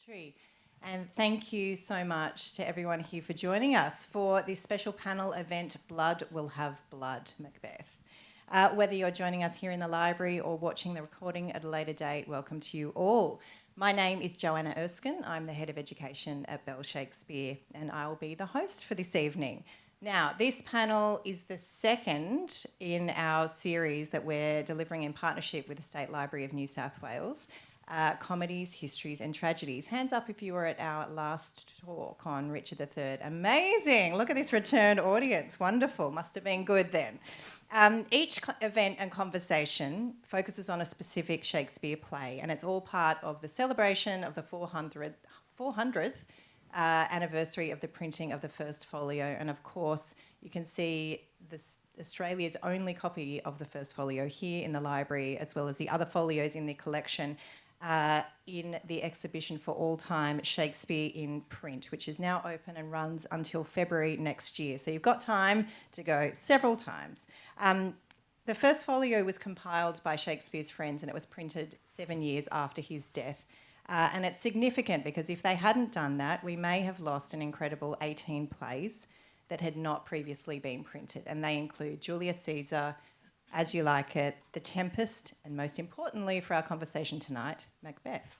Tree. And thank you so much to everyone here for joining us for this special panel event, Blood Will Have Blood, Macbeth. Whether you're joining us here in the library or watching the recording at a later date, welcome to you all. My name is Joanna Erskine. I'm the Head of Education at Bell Shakespeare, and I will be the host for this evening. Now, this panel is the second in our series that we're delivering in partnership with the State Library of New South Wales. Comedies, histories and tragedies. Hands up if you were at our last talk on Richard III. Amazing. Look at this return audience. Wonderful. Must have been good then. Each event and conversation focuses on a specific Shakespeare play, and it's all part of the celebration of the 400th anniversary of the printing of the first folio. And of course, you can see this Australia's only copy of the first folio here in the library, as well as the other folios in the collection in the exhibition For All Time Shakespeare in Print, which is now open and runs until February next year. So you've got time to go several times. The first folio was compiled by Shakespeare's friends and it was printed 7 years after his death. And it's significant because if they hadn't done that, we may have lost an incredible 18 plays that had not previously been printed. And they include Julius Caesar, As You Like It, The Tempest, and most importantly for our conversation tonight, Macbeth.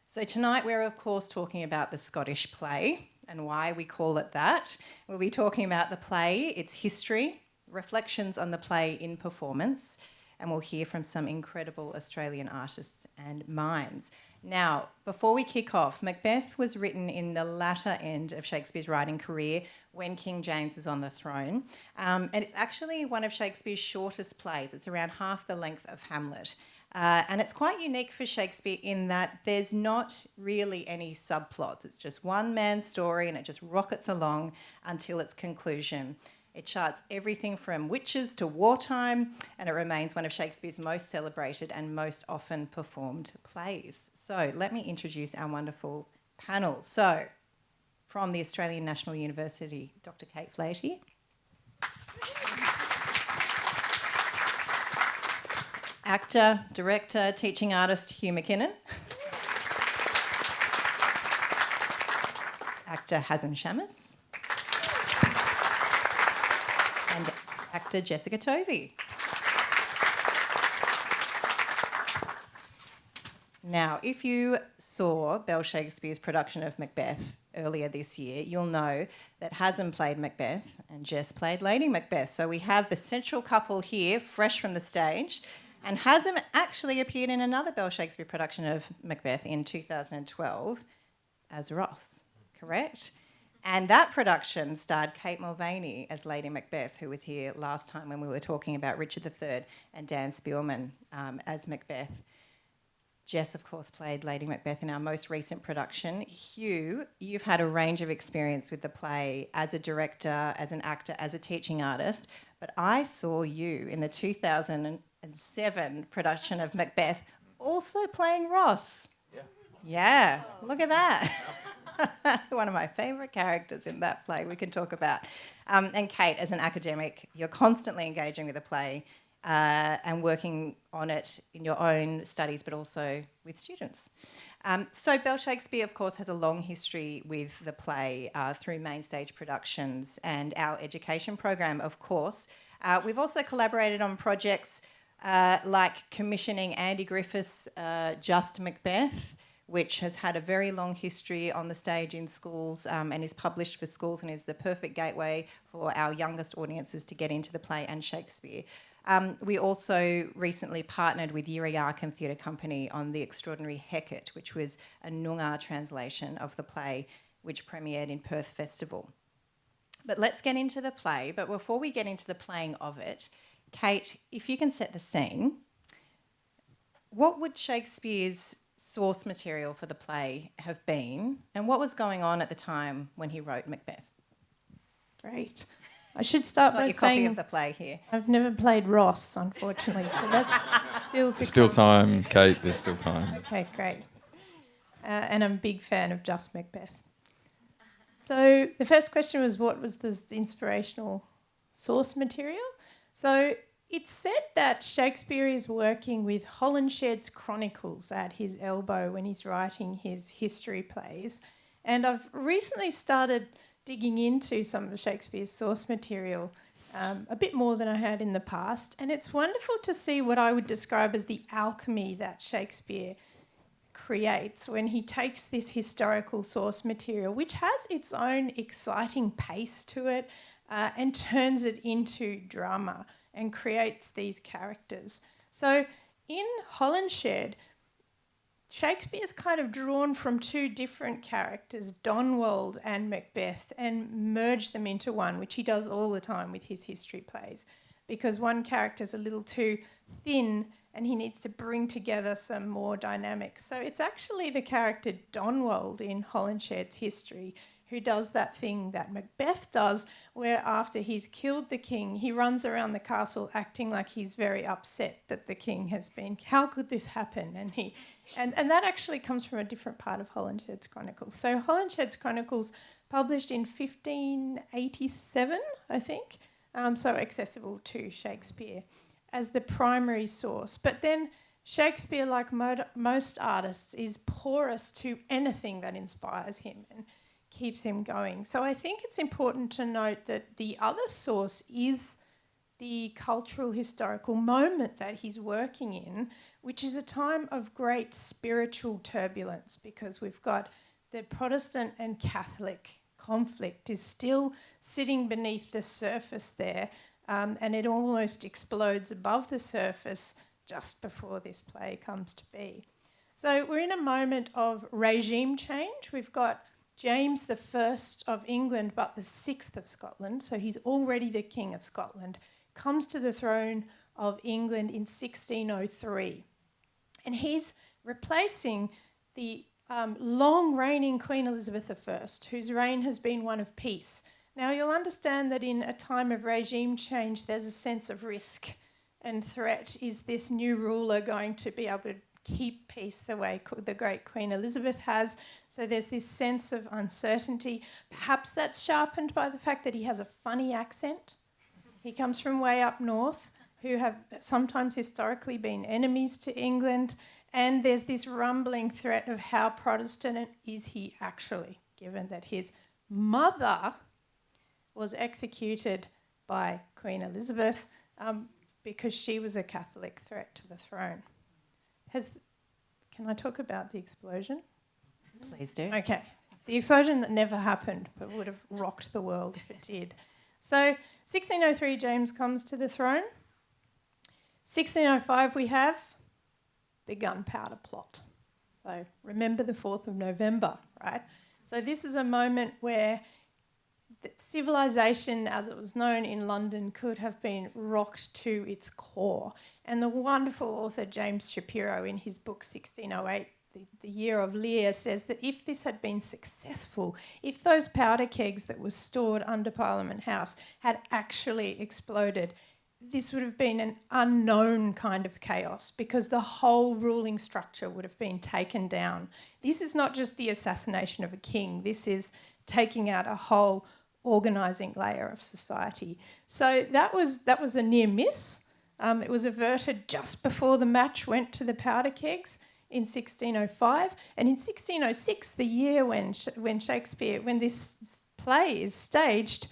So tonight we're of course talking about the Scottish play and why we call it that. We'll be talking about the play, its history, reflections on the play in performance, and we'll hear from some incredible Australian artists and minds. Now, before we kick off, Macbeth was written in the latter end of Shakespeare's writing career when King James was on the throne. And it's actually one of Shakespeare's shortest plays. It's around half the length of Hamlet. And it's quite unique for Shakespeare in that there's not really any subplots. It's just one man's story and it just rockets along until its conclusion. It charts everything from witches to wartime, and it remains one of Shakespeare's most celebrated and most often performed plays. So let me introduce our wonderful panel. So from the Australian National University, Dr. Kate Flaherty. Actor, director, teaching artist Hugh McKinnon. Actor Hazem Shamus. And actor Jessica Tovey. Now, if you saw Bell Shakespeare's production of Macbeth earlier this year, you'll know that Hazem played Macbeth and Jess played Lady Macbeth. So we have the central couple here, fresh from the stage. And Hazem actually appeared in another Bell Shakespeare production of Macbeth in 2012 as Ross, correct? And that production starred Kate Mulvaney as Lady Macbeth, who was here last time when we were talking about Richard III, and Dan Spielman as Macbeth. Jess, of course, played Lady Macbeth in our most recent production. Hugh, you've had a range of experience with the play as a director, as an actor, as a teaching artist, but I saw you in the 2007 production of Macbeth also playing Ross. Yeah, look at that. One of my favourite characters in that play we can talk about. And Kate, as an academic, you're constantly engaging with the play and working on it in your own studies, but also with students. So Bell Shakespeare, of course, has a long history with the play through main stage productions and our education program, of course. We've also collaborated on projects like commissioning Andy Griffiths' Just Macbeth, which has had a very long history on the stage in schools and is published for schools and is the perfect gateway for our youngest audiences to get into the play and Shakespeare. We also recently partnered with Yiriyarkan Theatre Company on The Extraordinary Hecate, which was a Noongar translation of the play, which premiered in Perth Festival. But let's get into the play. But before we get into the playing of it, Kate, if you can set the scene, what would Shakespeare's source material for the play have been, and what was going on at the time when he wrote Macbeth? Great. I should start by your saying copy of the play here. I've never played Ross, unfortunately, so that's still to Still come. time, Kate, there's still time. Okay, great. And I'm a big fan of Just Macbeth. So the first question was, what was the inspirational source material? So It's said that Shakespeare is working with Holinshed's Chronicles at his elbow when he's writing his history plays. And I've recently started digging into some of Shakespeare's source material a bit more than I had in the past. And it's wonderful to see what I would describe as the alchemy that Shakespeare creates when he takes this historical source material, which has its own exciting pace to it, and turns it into drama and creates these characters. So in Holinshed, Shakespeare's kind of drawn from two different characters, Donwald and Macbeth, and merged them into one, which he does all the time with his history plays, because one character's a little too thin and he needs to bring together some more dynamics. So it's actually the character Donwald in Holinshed's history who does that thing that Macbeth does, where after he's killed the king, he runs around the castle acting like he's very upset that the king has been, how could this happen? And that actually comes from a different part of Holinshed's Chronicles. So Holinshed's Chronicles, published in 1587, I think, so accessible to Shakespeare as the primary source. But then Shakespeare, like most artists, is porous to anything that inspires him and keeps him going. So I think it's important to note that the other source is the cultural historical moment that he's working in, which is a time of great spiritual turbulence, because we've got the Protestant and Catholic conflict is still sitting beneath the surface there, and it almost explodes above the surface just before this play comes to be. So we're in a moment of regime change. We've got James I of England, but the 6th of Scotland, so he's already the King of Scotland, comes to the throne of England in 1603. And he's replacing the long-reigning Queen Elizabeth I, whose reign has been one of peace. Now, you'll understand that in a time of regime change, there's a sense of risk and threat. Is this new ruler going to be able to keep peace the way the great Queen Elizabeth has? So there's this sense of uncertainty. Perhaps that's sharpened by the fact that he has a funny accent. He comes from way up north, who have sometimes historically been enemies to England, and there's this rumbling threat of how Protestant is he actually, given that his mother was executed by Queen Elizabeth because she was a Catholic threat to the throne. Can I talk about the explosion? Please do. Okay. The explosion that never happened, but would have rocked the world if it did. So 1603, James comes to the throne. 1605, we have the gunpowder plot. So remember the 4th of November, right? So this is a moment where the civilization, as it was known in London, could have been rocked to its core. And the wonderful author James Shapiro, in his book 1608, The Year of Lear, says that if this had been successful, if those powder kegs that were stored under Parliament House had actually exploded, this would have been an unknown kind of chaos, because the whole ruling structure would have been taken down. This is not just the assassination of a king, this is taking out a whole organising layer of society. So that was a near miss. It was averted just before the match went to the powder kegs in 1605, and in 1606, the year when this play is staged,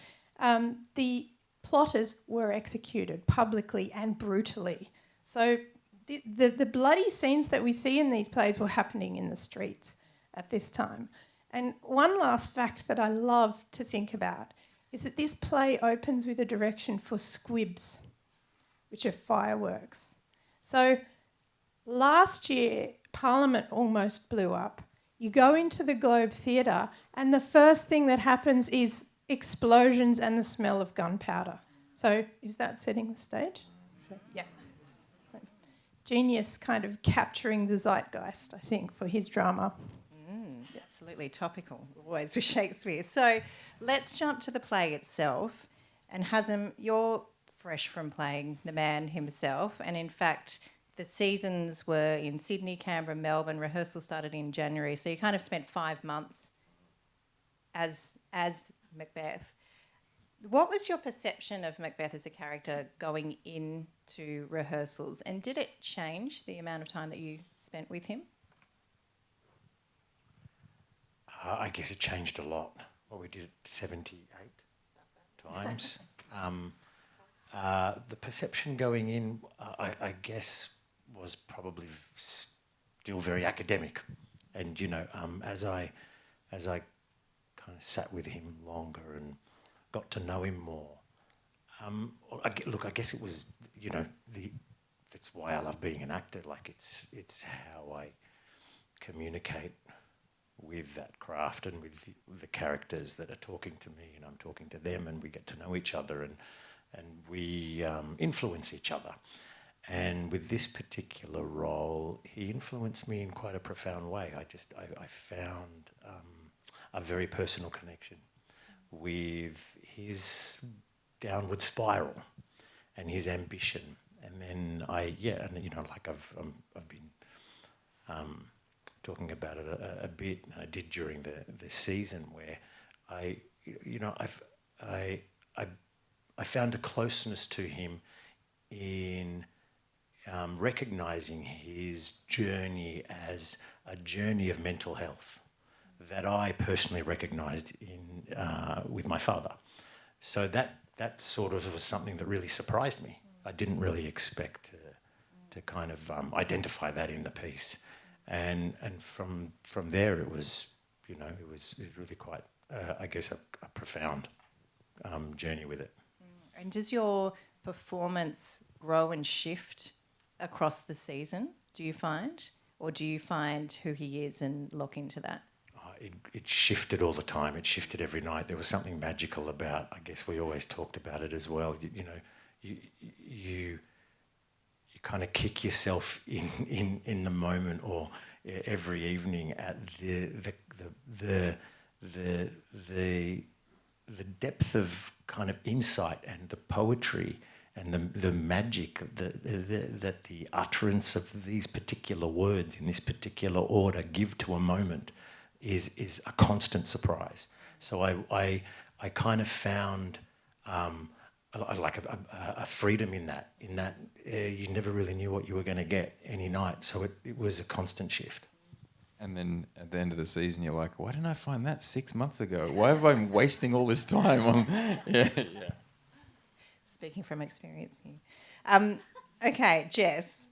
the plotters were executed publicly and brutally. So the bloody scenes that we see in these plays were happening in the streets at this time. And one last fact that I love to think about is that this play opens with a direction for squibs, which are fireworks. So last year, Parliament almost blew up. You go into the Globe Theatre and the first thing that happens is explosions and the smell of gunpowder. So is that setting the stage? Yeah. Genius kind of capturing the zeitgeist, I think, for his drama. Absolutely topical, always with Shakespeare. So let's jump to the play itself. And Hazem, you're fresh from playing the man himself. And in fact, the seasons were in Sydney, Canberra, Melbourne. Rehearsal started in January. So you kind of spent 5 months as Macbeth. What was your perception of Macbeth as a character going in to rehearsals, and did it change the amount of time that you spent with him? I guess it changed a lot. Well, we did it 78 times. The perception going in, I guess, was probably still very academic. And, as I kind of sat with him longer and got to know him more, I guess it was, that's why I love being an actor. Like, it's how I communicate with that craft and with the characters that are talking to me, and I'm talking to them, and we get to know each other, and we influence each other. And with this particular role, he influenced me in quite a profound way. I found a very personal connection with his downward spiral and his ambition. And then I've been talking about it a bit. I did during the season, where I found a closeness to him in recognising his journey as a journey of mental health that I personally recognised with my father. So that sort of was something that really surprised me. I didn't really expect to kind of identify that in the piece, and from there it was really quite I guess a profound journey with it. And does your performance grow and shift across the season, do you find? Or do you find who he is and lock into that? It shifted all the time. It shifted every night. There was something magical about, I guess we always talked about it as well, you kind of kick yourself in the moment, or every evening at the depth of kind of insight and the poetry and the magic of that the utterance of these particular words in this particular order give to a moment is a constant surprise. So I kind of found a freedom in that you never really knew what you were going to get any night. So it was a constant shift. And then at the end of the season, you're like, why didn't I find that 6 months ago? Why have I been wasting all this time on... Yeah. Speaking from experience here. Okay, Jess,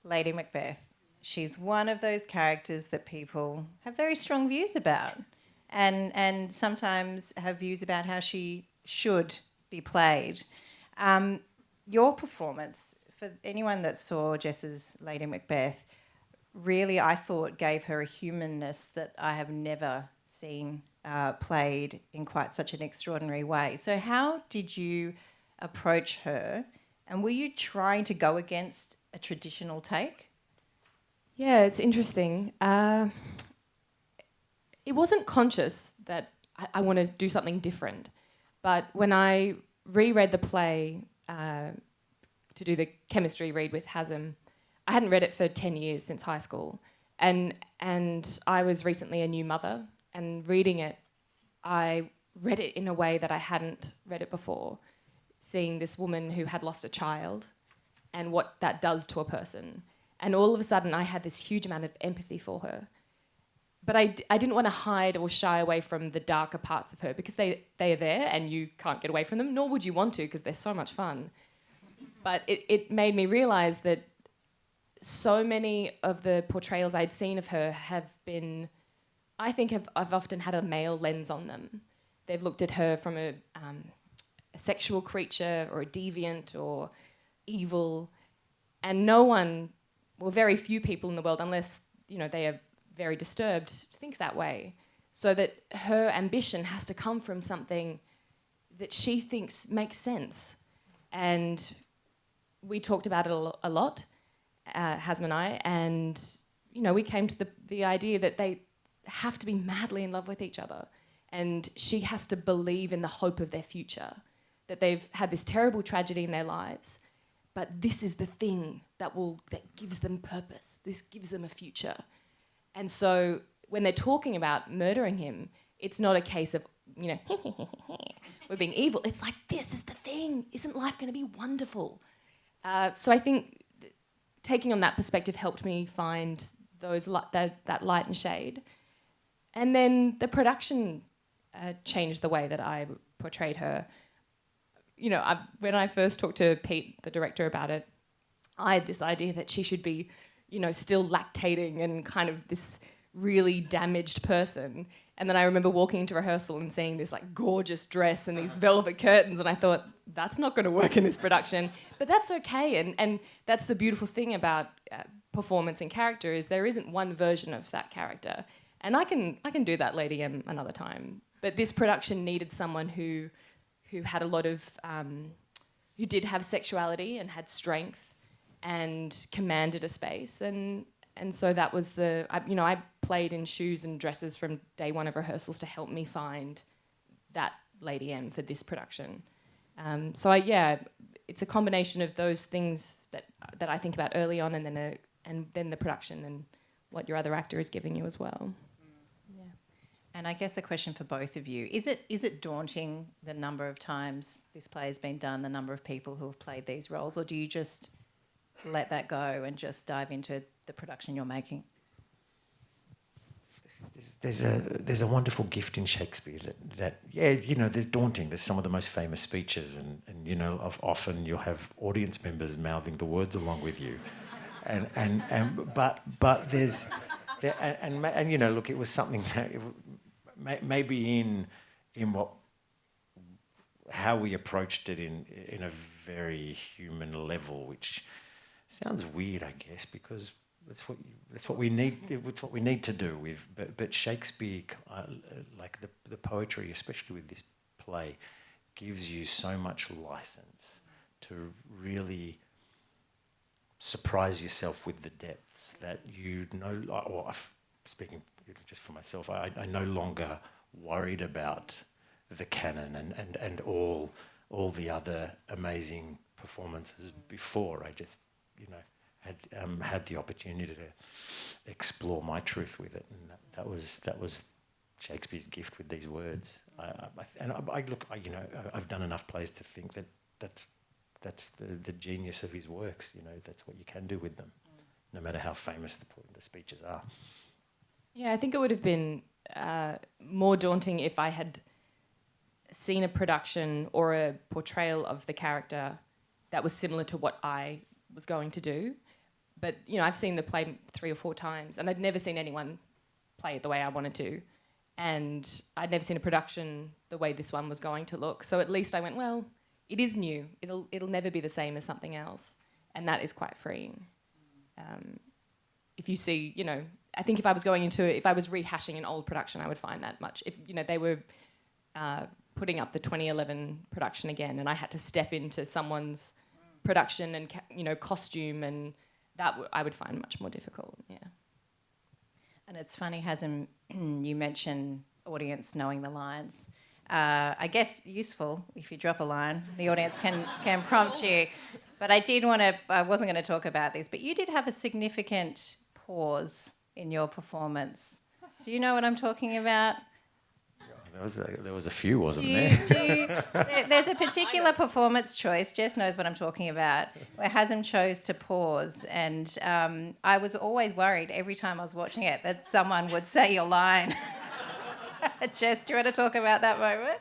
Lady Macbeth. She's one of those characters that people have very strong views about, and sometimes have views about how she should be played. Your performance, for anyone that saw Jess's Lady Macbeth, really, I thought, gave her a humanness that I have never seen played in quite such an extraordinary way. So how did you approach her, and were you trying to go against a traditional take? Yeah, it's interesting. It wasn't conscious that I want to do something different, but when I reread the play to do the chemistry read with Hazem, I hadn't read it for 10 years since high school, and I was recently a new mother, and reading it, I read it in a way that I hadn't read it before, seeing this woman who had lost a child and what that does to a person. And all of a sudden I had this huge amount of empathy for her. But I didn't want to hide or shy away from the darker parts of her, because they are there and you can't get away from them, nor would you want to, because they're so much fun. But it made me realise that so many of the portrayals I'd seen of her have been, I think I've often had a male lens on them. They've looked at her from a sexual creature or a deviant or evil, and no one, well, very few people in the world, unless they are very disturbed, think that way. So that her ambition has to come from something that she thinks makes sense. And we talked about it a lot, Hazem and I, and we came to the idea that they have to be madly in love with each other, and she has to believe in the hope of their future, that they've had this terrible tragedy in their lives, but this is the thing that gives them purpose. This gives them a future. And so when they're talking about murdering him, it's not a case of, we're being evil. It's like, this is the thing. Isn't life going to be wonderful? So I think taking on that perspective helped me find those that light and shade. And then the production changed the way that I portrayed her. You know, when I first talked to Pete, the director, about it, I had this idea that she should be, you know, still lactating and kind of this really damaged person. And then I remember walking into rehearsal and seeing this like gorgeous dress and these velvet curtains, and I thought, that's not going to work in this production. But that's okay, and that's the beautiful thing about performance and character, is there isn't one version of that character. And I can do that Lady M another time. But this production needed someone who had a lot of, who did have sexuality and had strength and commanded a space. And so that was I played in shoes and dresses from day one of rehearsals to help me find that Lady M for this production. It's a combination of those things that I think about early on, and then the production and what your other actor is giving you as well. Yeah. And I guess a question for both of you, is it daunting, the number of times this play has been done, the number of people who have played these roles, or do you just let that go and just dive into the production you're making? There's a wonderful gift in Shakespeare that there's daunting. There's some of the most famous speeches, and often you'll have audience members mouthing the words along with you, but there's look, it was something that maybe in how we approached it in a very human level, which sounds weird, I guess, because that's what we need. It's what we need to do with. But Shakespeare, like the poetry, especially with this play, gives you so much license to really surprise yourself with the depths that you know. Or speaking just for myself, I no longer worried about the canon and all the other amazing performances before. I just had the opportunity to explore my truth with it, and that was Shakespeare's gift with these words. I've done enough plays to think that's the genius of his works. That's what you can do with them, no matter how famous the speeches are. Yeah, I think it would have been more daunting if I had seen a production or a portrayal of the character that was similar to what I was going to do. But, I've seen the play 3 or 4 times, and I'd never seen anyone play it the way I wanted to. And I'd never seen a production the way this one was going to look. So at least I went, well, it is new. It'll never be the same as something else. And that is quite freeing. If you see, I think if I was rehashing an old production, I would find that much. If, they were putting up the 2011 production again, and I had to step into someone's production and, costume, and that I would find much more difficult, yeah. And it's funny, Hazem, you mentioned audience knowing the lines. I guess useful if you drop a line, the audience can prompt you. But I wasn't going to talk about this, but you did have a significant pause in your performance. Do you know what I'm talking about? There was a few, wasn't there? There's a particular performance choice, Jess knows what I'm talking about, where Hazem chose to pause, and I was always worried every time I was watching it that someone would say your line. Jess, do you want to talk about that moment?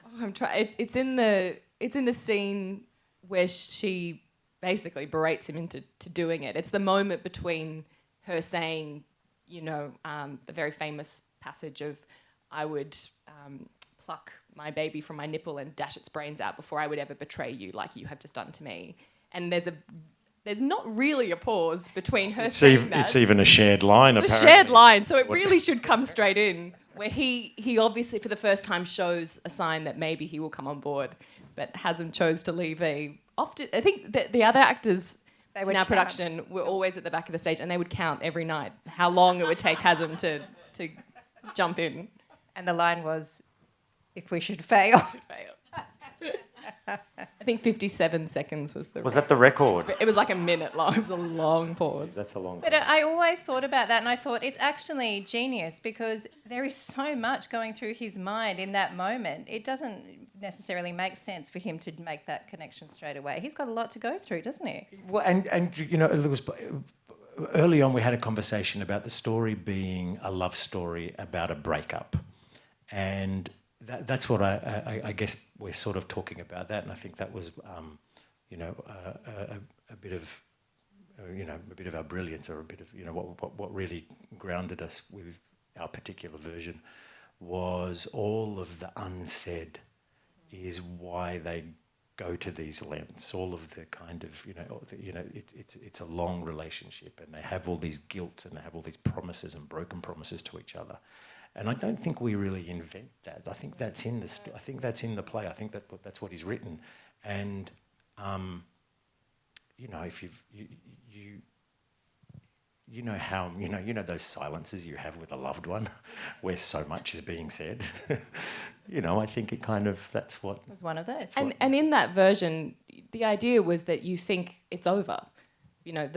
Oh, I'm trying. It's in the scene where she basically berates him into doing it. It's the moment between her saying, the very famous passage of, I would pluck my baby from my nipple and dash its brains out before I would ever betray you like you have just done to me. And there's not really a pause between her saying that. It's even a shared line, It's apparently. A shared line, so it really should come straight in, where he obviously for the first time shows a sign that maybe he will come on board, but Hazem chose to leave often. I think that the other actors in our production were always at the back of the stage, and they would count every night how long it would take Hazem to jump in. And the line was, if we should fail. I think 57 seconds was the record. Was that the record? It was like a minute long. It was a long pause. That's a long But I always thought about that, and I thought it's actually genius because there is so much going through his mind in that moment. It doesn't necessarily make sense for him to make that connection straight away. He's got a lot to go through, doesn't he? Well, and you know, there was early on we had a conversation about the story being a love story about a breakup, and that's what I guess we're sort of talking about that, and I think that was you know a bit of you know a bit of our brilliance, or a bit of you know what really grounded us with our particular version was all of the unsaid is why they go to these lengths. All of the kind of it's a long relationship, and they have all these guilts, and they have all these promises and broken promises to each other. And I don't think we really invent that. I think that's in the I think that's in the play. I think that's what he's written. And you know, if you know how you know those silences you have with a loved one, where so much is being said. You know, I think it kind of that's what It was one of those. And in that version, the idea was that you think it's over. You know,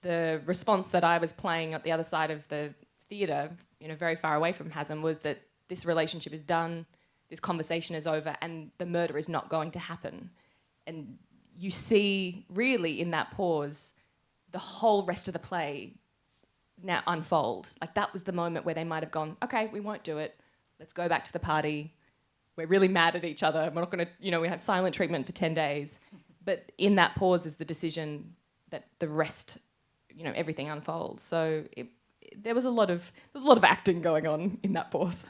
the response that I was playing at the other side of the theatre, you know, very far away from Hazem, was that this relationship is done, this conversation is over, and the murder is not going to happen. And you see, really, in that pause, the whole rest of the play now unfold. Like, that was the moment where they might have gone, okay, we won't do it. Let's go back to the party. We're really mad at each other. We're not going to, you know, we had silent treatment for 10 days. But in that pause is the decision that the rest, you know, everything unfolds. So there was a lot of acting going on in that pause.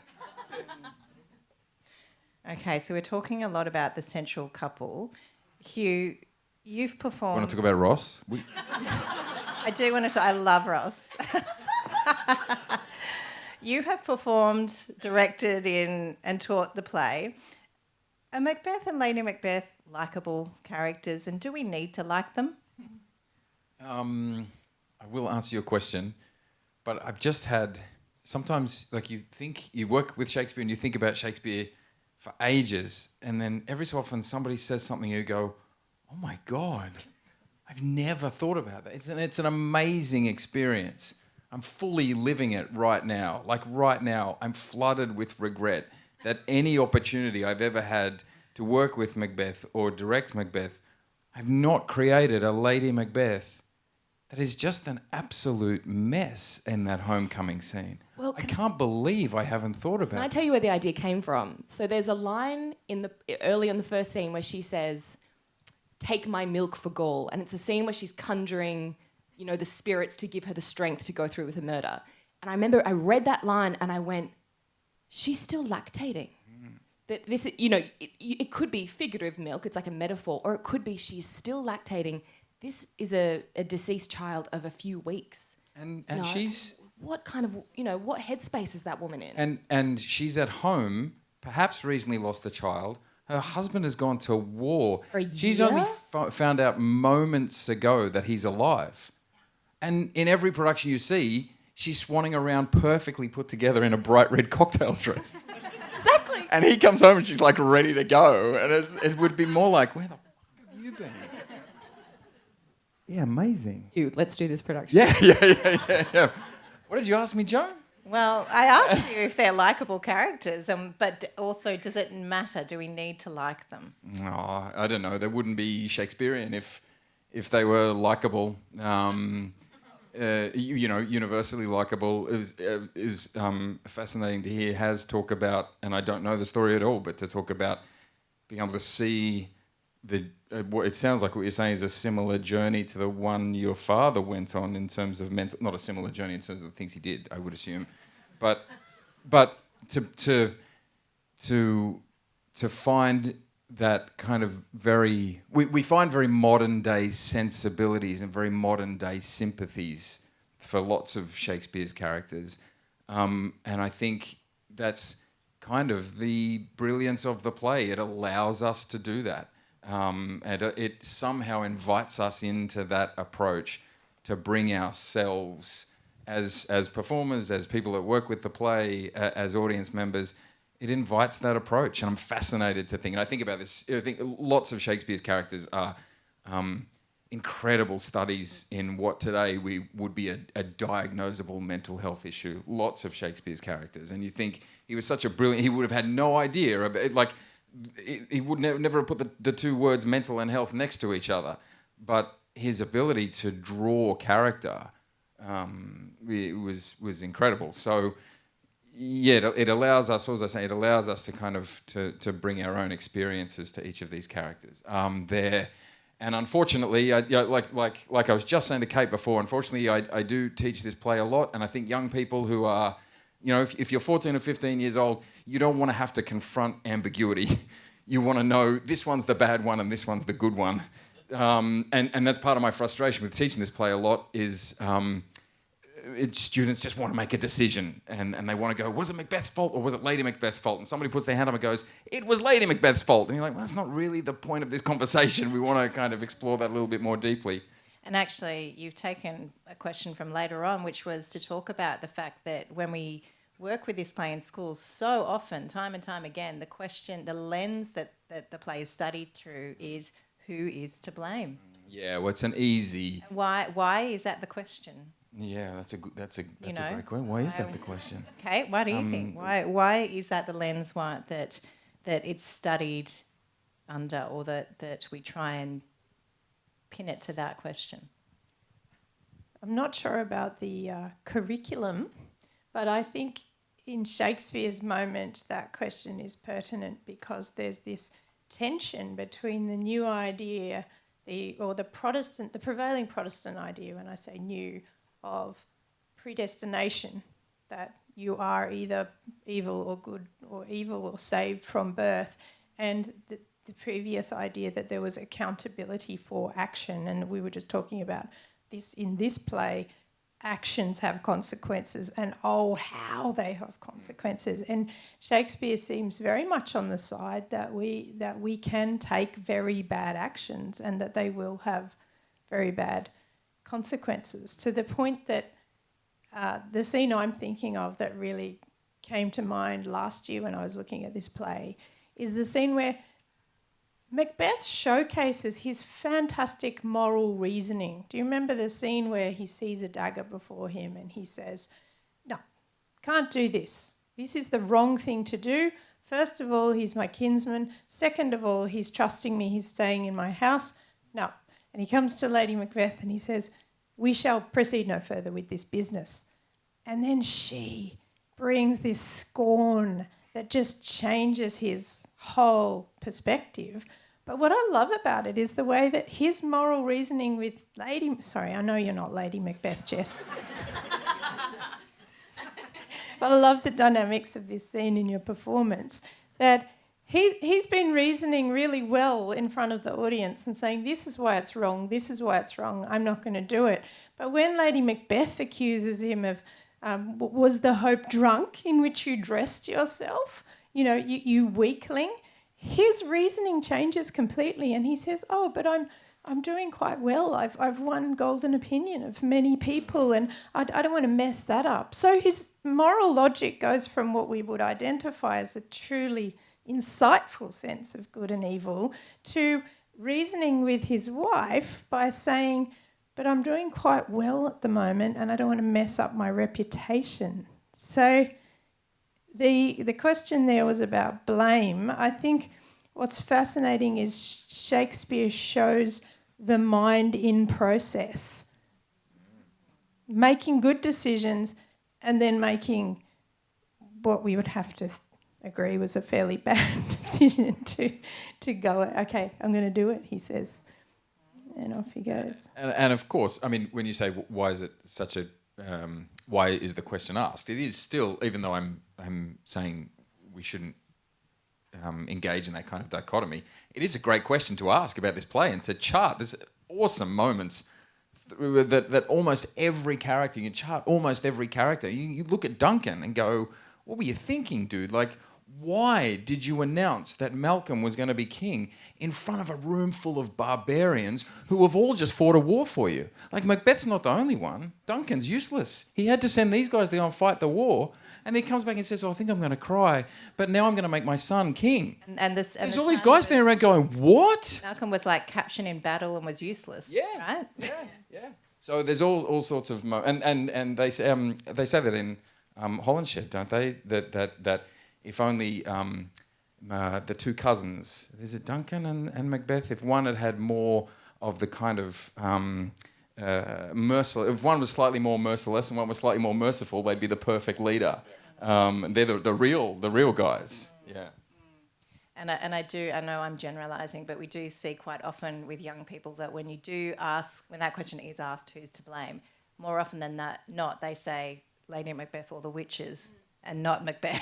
Okay, so we're talking a lot about the central couple. Hugh, you've performed... Want to talk about Ross? I do want to... I love Ross. You have performed, directed in and taught the play. Are Macbeth and Lady Macbeth likeable characters, and do we need to like them? I will answer your question, but I've just had... Sometimes, like, you work with Shakespeare and you think about Shakespeare for ages, and then every so often somebody says something and you go, oh my God, I've never thought about that. It's an amazing experience. I'm fully living it right now. Like right now, I'm flooded with regret that any opportunity I've ever had to work with Macbeth or direct Macbeth, I've not created a Lady Macbeth that is just an absolute mess in that homecoming scene. Well, I can't believe I haven't thought about Can I it. tell you where the idea came from? So there's a line early in the first scene where she says, "Take my milk for gall," and it's a scene where she's conjuring, you know, the spirits to give her the strength to go through with the murder. And I remember I read that line and I went, she's still lactating. That this, you know, it could be figurative milk, it's like a metaphor, or it could be she's still lactating. This is a deceased child of a few weeks. And You know, she's... what kind of, you know, what headspace is that woman in? And she's at home, perhaps recently lost the child. Her husband has gone to war. For a She's year? only found out moments ago that he's alive. And in every production you see, she's swanning around perfectly put together in a bright red cocktail dress. Exactly. And he comes home and she's like ready to go. And it would be more like, where the fuck have you been? Yeah, amazing. You, let's do this production. Yeah. What did you ask me, Joan? Well, I asked you if they're likeable characters, but also, does it matter? Do we need to like them? Oh, I don't know. They wouldn't be Shakespearean if they were likable. Universally likable. It was fascinating to hear Haz talk about, and I don't know the story at all, but to talk about being able to see what it sounds like what you're saying is a similar journey to the one your father went on in terms of mental, not a similar journey in terms of the things he did, I would assume, but to find that kind of we find very modern day sensibilities and very modern day sympathies for lots of Shakespeare's characters, and I think that's kind of the brilliance of the play. It allows us to do that. And it somehow invites us into that approach to bring ourselves as performers, as people that work with the play, as audience members. It invites that approach, and I'm fascinated to think. And I think about this. I think lots of Shakespeare's characters are incredible studies in what today we would be a diagnosable mental health issue. Lots of Shakespeare's characters, and you think he was such a brilliant. He would have had no idea about, like, he would never have put the two words mental and health next to each other. But his ability to draw character was incredible. So yeah, it allows us. What was I saying? It allows us to kind of to bring our own experiences to each of these characters. And unfortunately, like I was just saying to Kate before, unfortunately, I do teach this play a lot, and I think young people who are, if you're 14 or 15 years old, you don't want to have to confront ambiguity. You want to know this one's the bad one and this one's the good one. And that's part of my frustration with teaching this play a lot is students just want to make a decision and they want to go, was it Macbeth's fault or was it Lady Macbeth's fault? And somebody puts their hand up and goes, it was Lady Macbeth's fault. And you're like, well, that's not really the point of this conversation. We want to kind of explore that a little bit more deeply. And actually, you've taken a question from later on, which was to talk about the fact that when we work with this play in schools, so often, time and time again, the lens that the play is studied through is who is to blame. Yeah, well, it's an easy... Why is that the question? Yeah, that's a great question. Why is that the question? Okay, what do you think? Why is that the lens that it's studied under, or that we try and pin it to that question? I'm not sure about the curriculum, but I think in Shakespeare's moment that question is pertinent because there's this tension between the new idea, the prevailing Protestant idea, when I say new, of predestination, that you are either evil or good, or evil or saved from birth, and the previous idea that there was accountability for action. And we were just talking about this in this play, actions have consequences, and how they have consequences. And Shakespeare seems very much on the side that we can take very bad actions and that they will have very bad consequences, to the point that the scene I'm thinking of that really came to mind last year when I was looking at this play is the scene where Macbeth showcases his fantastic moral reasoning. Do you remember the scene where he sees a dagger before him and he says, no, can't do this. This is the wrong thing to do. First of all, he's my kinsman. Second of all, he's trusting me. He's staying in my house. No. And he comes to Lady Macbeth and he says, we shall proceed no further with this business. And then she brings this scorn that just changes his whole perspective. But what I love about it is the way that his moral reasoning with I know you're not Lady Macbeth, Jess. But I love the dynamics of this scene in your performance, that he's been reasoning really well in front of the audience and saying, this is why it's wrong, this is why it's wrong, I'm not going to do it. But when Lady Macbeth accuses him of, was the hope drunk in which you dressed yourself? You weakling. His reasoning changes completely, and he says, oh, but I'm doing quite well. I've won golden opinion of many people, and I don't want to mess that up. So his moral logic goes from what we would identify as a truly insightful sense of good and evil to reasoning with his wife by saying, but I'm doing quite well at the moment and I don't want to mess up my reputation. So the question there was about blame. I think what's fascinating is Shakespeare shows the mind in process, making good decisions and then making what we would have to agree was a fairly bad decision to go, okay, I'm going to do it, he says. And off he goes. And of course, I mean, when you say why is it such a... why is the question asked? It is still, even though I'm saying we shouldn't engage in that kind of dichotomy, it is a great question to ask about this play and to chart. There's awesome moments that almost every character, you chart almost every character. You look at Duncan and go, what were you thinking, dude? Like, why did you announce that Malcolm was going to be king in front of a room full of barbarians who have all just fought a war for you? Like, Macbeth's not the only one. Duncan's useless. He had to send these guys to go and fight the war, and he comes back and says, I think I'm going to cry, but now I'm going to make my son king. There's all these guys standing around going, what? Malcolm was like captured in battle and was useless. Yeah. Right? Yeah. So there's all sorts of... and they say that in Holinshed, don't they? That if only the two cousins. Is it Duncan and Macbeth? If one had had more of the kind of merciless, if one was slightly more merciless and one was slightly more merciful, they'd be the perfect leader. They're the real guys. Yeah. And I know I'm generalising, but we do see quite often with young people that when you do ask, when that question is asked, who's to blame, more often than not, they say Lady Macbeth or the witches, and not Macbeth,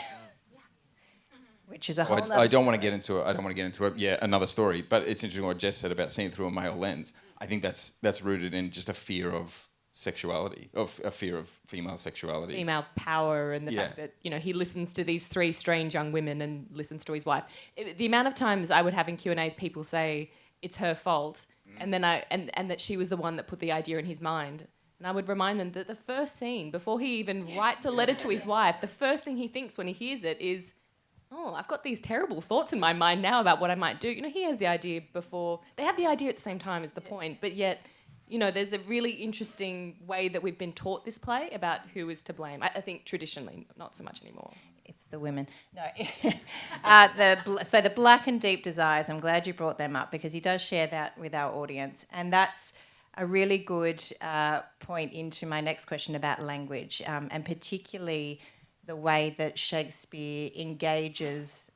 which is a whole. I don't want to get into it. I don't want to get into it. Yeah, another story. But it's interesting what Jess said about seeing through a male lens. I think that's rooted in just a fear of sexuality, of a fear of female sexuality. Female power and the fact that, he listens to these three strange young women and listens to his wife. The amount of times I would have in Q&As people say it's her fault and then and that she was the one that put the idea in his mind. And I would remind them that the first scene, before he even writes a letter to his wife, the first thing he thinks when he hears it is, oh, I've got these terrible thoughts in my mind now about what I might do. He has the idea before. They have the idea at the same time is the point, but yet... there's a really interesting way that we've been taught this play about who is to blame. I think traditionally, not so much anymore. It's the women. No. So the black and deep desires, I'm glad you brought them up because he does share that with our audience. And that's a really good point into my next question about language and particularly the way that Shakespeare engages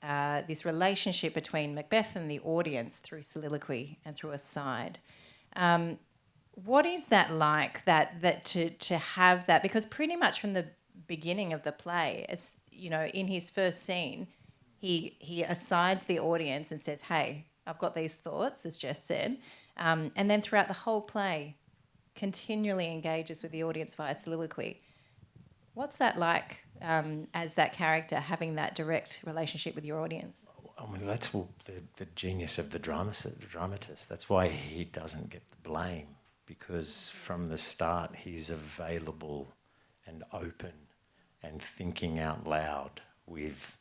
this relationship between Macbeth and the audience through soliloquy and through aside. What is that like? That to have that, because pretty much from the beginning of the play, as in his first scene, he asides the audience and says, "Hey, I've got these thoughts," as Jess said, and then throughout the whole play, continually engages with the audience via soliloquy. What's that like as that character having that direct relationship with your audience? I mean, that's the genius of the dramatist. That's why he doesn't get the blame. Because from the start he's available and open and thinking out loud with,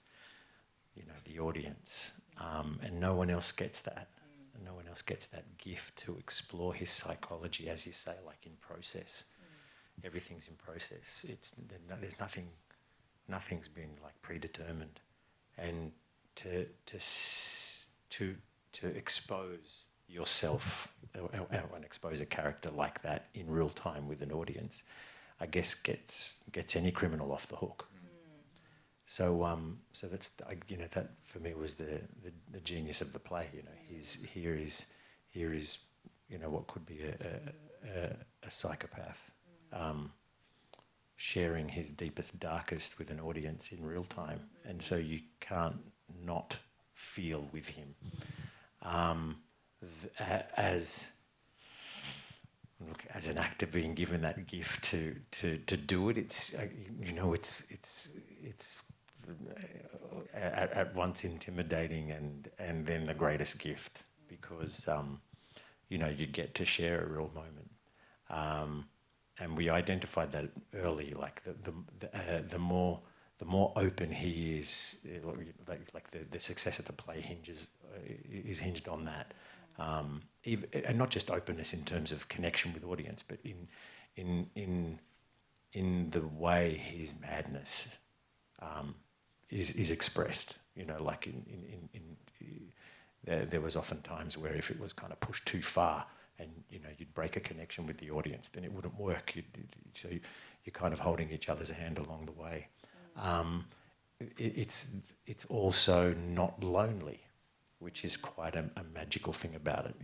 the audience, and no one else gets that. And no one else gets that gift to explore his psychology, as you say, like in process. Everything's in process. There's nothing's been like predetermined, and to expose yourself and expose a character like that in real time with an audience, I guess gets any criminal off the hook. So that's that for me was the genius of the play. Here is what could be a psychopath sharing his deepest, darkest with an audience in real time, and so you can't not feel with him. As an actor being given that gift to do it, it's at once intimidating and then the greatest gift because you get to share a real moment, and we identified that early. Like the more open he is, like the success of the play is hinged on that. And not just openness in terms of connection with audience, but in the way his madness is expressed. Like there was often times where if it was kind of pushed too far, and you'd break a connection with the audience, then it wouldn't work. So you're kind of holding each other's hand along the way. It's also not lonely, which is quite a magical thing about it.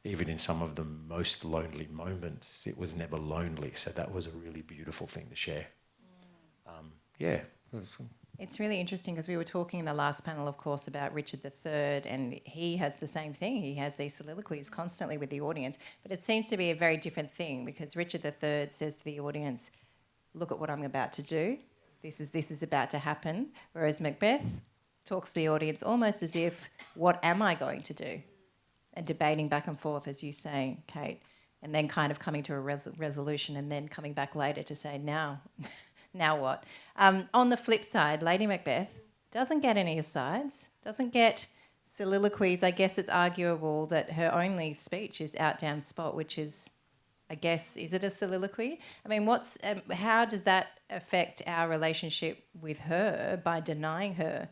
Even in some of the most lonely moments, it was never lonely. So that was a really beautiful thing to share. It's really interesting because we were talking in the last panel, of course, about Richard III, and he has the same thing. He has these soliloquies constantly with the audience, but it seems to be a very different thing because Richard III says to the audience, "Look at what I'm about to do. This is about to happen." Whereas Macbeth talks to the audience almost as if, "What am I going to do?" And debating back and forth, as you say, Kate, and then kind of coming to a resolution and then coming back later to say, now what? On the flip side, Lady Macbeth doesn't get any asides, doesn't get soliloquies. I guess it's arguable that her only speech is out damn spot, which is, I guess, is it a soliloquy? I mean, how does that affect our relationship with her by denying her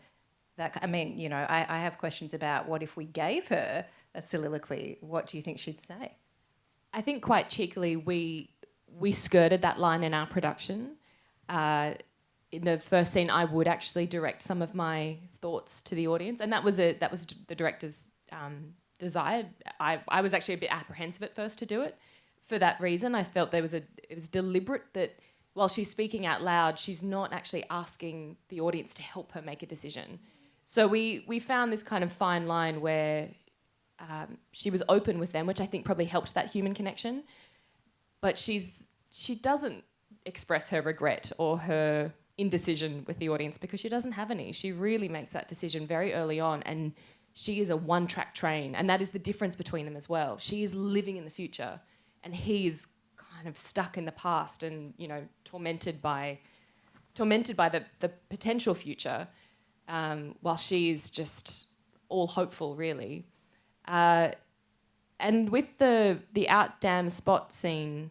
That, I mean, you know, I have questions about what if we gave her a soliloquy? What do you think she'd say? I think quite cheekily we skirted that line in our production. In the first scene, I would actually direct some of my thoughts to the audience, and that was the director's desire. I was actually a bit apprehensive at first to do it. For that reason, I felt it was deliberate that while she's speaking out loud, she's not actually asking the audience to help her make a decision. So we found this kind of fine line where she was open with them, which I think probably helped that human connection. But she doesn't express her regret or her indecision with the audience because she doesn't have any. She really makes that decision very early on, and she is a one-track train, and that is the difference between them as well. She is living in the future, and he is kind of stuck in the past and, you know, tormented by the potential future, while she's just all hopeful, really. And with the out damn spot scene,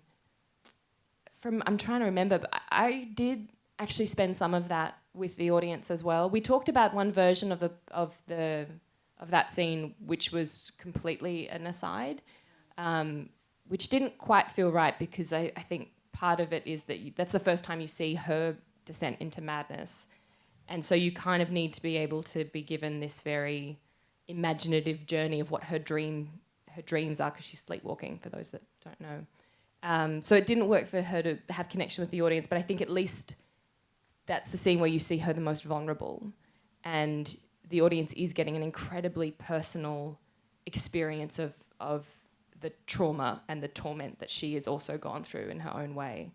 I'm trying to remember, but I did actually spend some of that with the audience as well. We talked about one version of that scene, which was completely an aside, which didn't quite feel right because I think part of it is that that's the first time you see her descent into madness, and so you kind of need to be able to be given this very imaginative journey of what her dreams are, because she's sleepwalking, for those that don't know. So it didn't work for her to have connection with the audience, but I think at least that's the scene where you see her the most vulnerable, and the audience is getting an incredibly personal experience of the trauma and the torment that she has also gone through in her own way.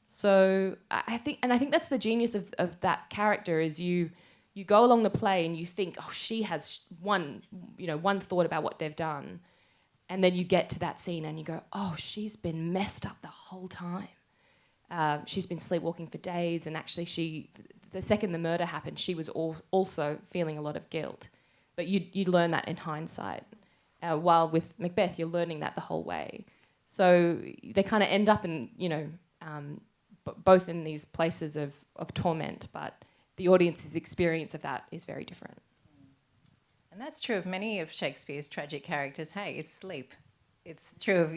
So I think that's the genius of that character, is you go along the play and you think, oh, she has one thought about what they've done. And then you get to that scene and you go, oh, she's been messed up the whole time. She's been sleepwalking for days, and actually the second the murder happened, she was also feeling a lot of guilt. But you learn that in hindsight. While with Macbeth, you're learning that the whole way. So they kind of end up in, both in these places of torment, but the audience's experience of that is very different. And that's true of many of Shakespeare's tragic characters. Hey, is sleep. It's true of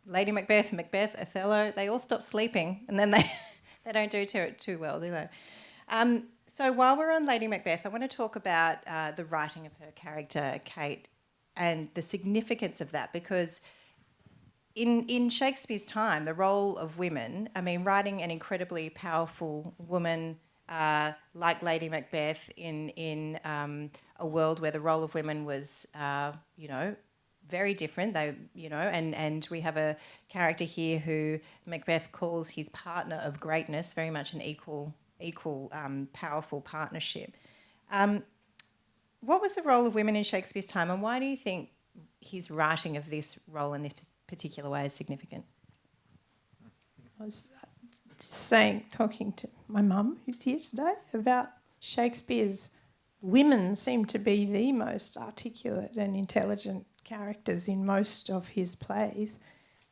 Lady Macbeth, Othello. They all stop sleeping, and then they don't do too well, do they? So while we're on Lady Macbeth, I want to talk about the writing of her character, Kate, and the significance of that, because in Shakespeare's time, the role of women, I mean, writing an incredibly powerful woman like Lady Macbeth in a world where the role of women was, very different. And we have a character here who Macbeth calls his partner of greatness, very much an equal powerful partnership. What was the role of women in Shakespeare's time, and why do you think his writing of this role in this particular way is significant? I was just talking to my mum, who's here today, about Shakespeare's women seem to be the most articulate and intelligent characters in most of his plays.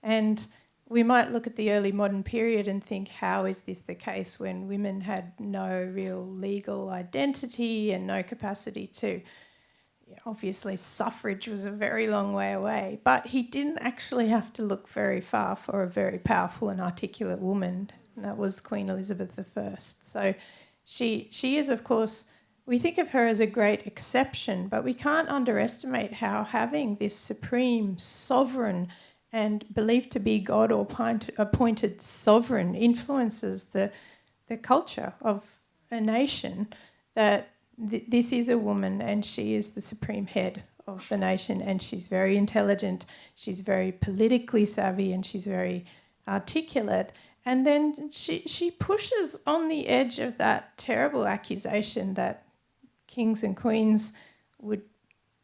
And we might look at the early modern period and think, how is this the case when women had no real legal identity and no capacity to... Obviously, suffrage was a very long way away, but he didn't actually have to look very far for a very powerful and articulate woman, and that was Queen Elizabeth I. So she is, of course, we think of her as a great exception, but we can't underestimate how having this supreme sovereign and believed to be God or appointed sovereign influences the culture of a nation, that this is a woman and she is the supreme head of the nation, and she's very intelligent, she's very politically savvy, and she's very articulate. And then she pushes on the edge of that terrible accusation that kings and queens would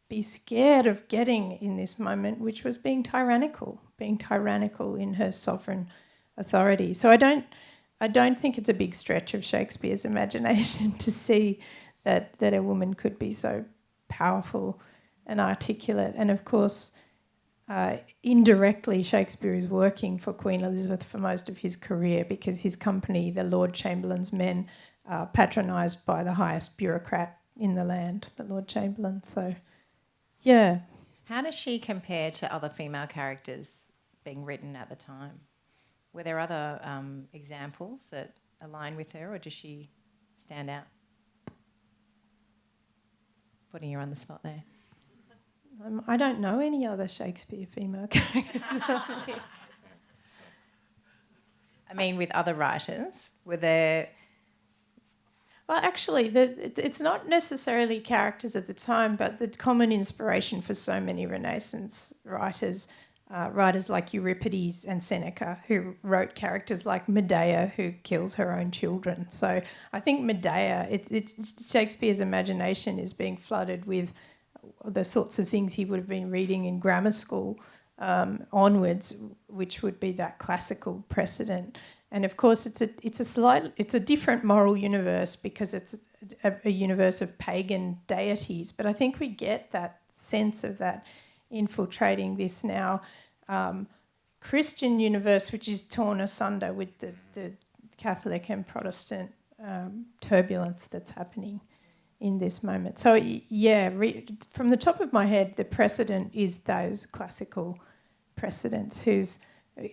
be scared of getting in this moment, which was being tyrannical in her sovereign authority. So I don't think it's a big stretch of Shakespeare's imagination to see that a woman could be so powerful and articulate. And of course, indirectly, Shakespeare is working for Queen Elizabeth for most of his career, because his company, the Lord Chamberlain's Men, are patronised by the highest bureaucrat in the land, the Lord Chamberlain. So, yeah. How does she compare to other female characters being written at the time? Were there other examples that align with her, or does she stand out? Putting you on the spot there. I don't know any other Shakespeare female characters. I mean, with other writers, were there... Well, actually, it's not necessarily characters of the time, but the common inspiration for so many Renaissance writers, writers like Euripides and Seneca, who wrote characters like Medea, who kills her own children. So I think Medea, Shakespeare's imagination is being flooded with the sorts of things he would have been reading in grammar school onwards, which would be that classical precedent. And of course, it's a different moral universe because it's a universe of pagan deities. But I think we get that sense of that infiltrating this now Christian universe, which is torn asunder with the Catholic and Protestant turbulence that's happening in this moment. So yeah, from the top of my head, the precedent is those classical precedents whose,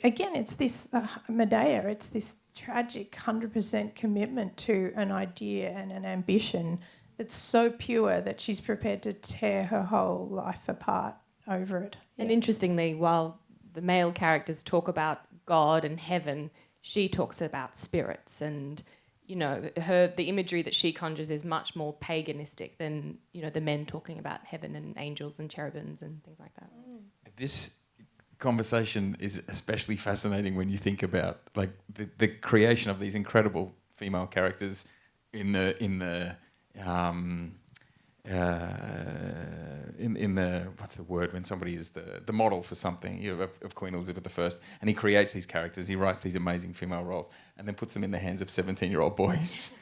again, it's this Medea, it's this tragic 100% commitment to an idea and an ambition that's so pure that she's prepared to tear her whole life apart over it. And Yeah. interestingly, while the male characters talk about God and heaven, she talks about spirits, and the imagery that she conjures is much more paganistic than the men talking about heaven and angels and cherubims and things like that. This conversation is especially fascinating when you think about like the creation of these incredible female characters in the what's the word when somebody is the model for something of Queen Elizabeth I, and he creates these characters, he writes these amazing female roles, and then puts them in the hands of 17-year-old boys.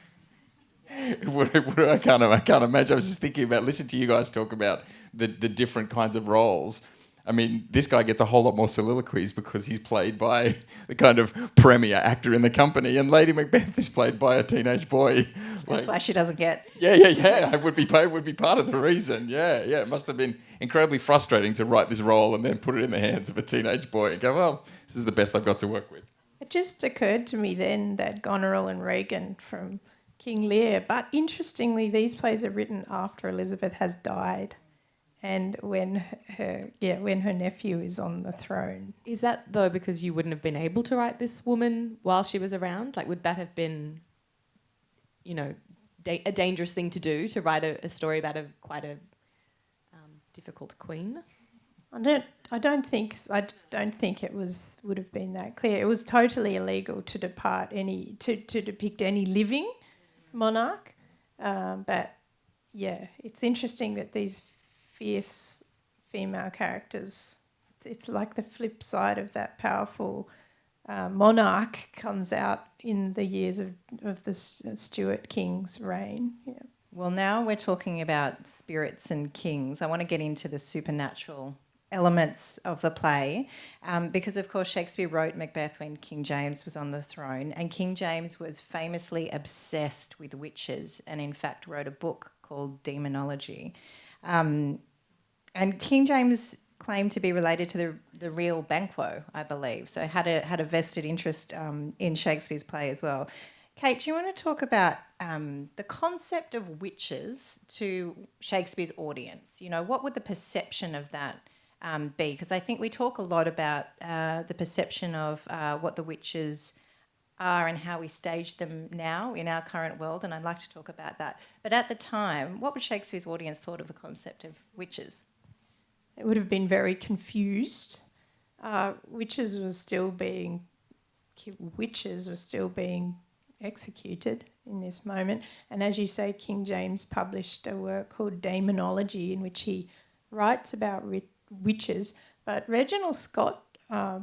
I can't imagine. I was just thinking about listening to you guys talk about the different kinds of roles. I mean, this guy gets a whole lot more soliloquies because he's played by the kind of premier actor in the company, and Lady Macbeth is played by a teenage boy. That's why she doesn't get... Yeah. It would be part of the reason. Yeah. It must have been incredibly frustrating to write this role and then put it in the hands of a teenage boy and go, well, this is the best I've got to work with. It just occurred to me then that Goneril and Regan from King Lear, but interestingly, these plays are written after Elizabeth has died, and when her nephew is on the throne. Is that, though, because you wouldn't have been able to write this woman while she was around? Like, would that have been, a dangerous thing to do, to write a story about quite a difficult queen? I don't think it would have been that clear. It was totally illegal to depict any living monarch. But yeah, it's interesting that these fierce female characters, it's like the flip side of that powerful monarch comes out in the years of the Stuart king's reign. Yeah. Well, now we're talking about spirits and kings. I want to get into the supernatural elements of the play because, of course, Shakespeare wrote Macbeth when King James was on the throne, and King James was famously obsessed with witches and, in fact, wrote a book called Demonology. And King James claimed to be related to the real Banquo, I believe, so had a vested interest in Shakespeare's play as well. Kate, do you want to talk about the concept of witches to Shakespeare's audience? What would the perception of that be? Because I think we talk a lot about the perception of what the witches are and how we stage them now in our current world, and I'd like to talk about that. But at the time, what would Shakespeare's audience thought of the concept of witches? It would have been very confused. Witches were still being executed in this moment. And as you say, King James published a work called Daemonology in which he writes about witches. But Reginald Scott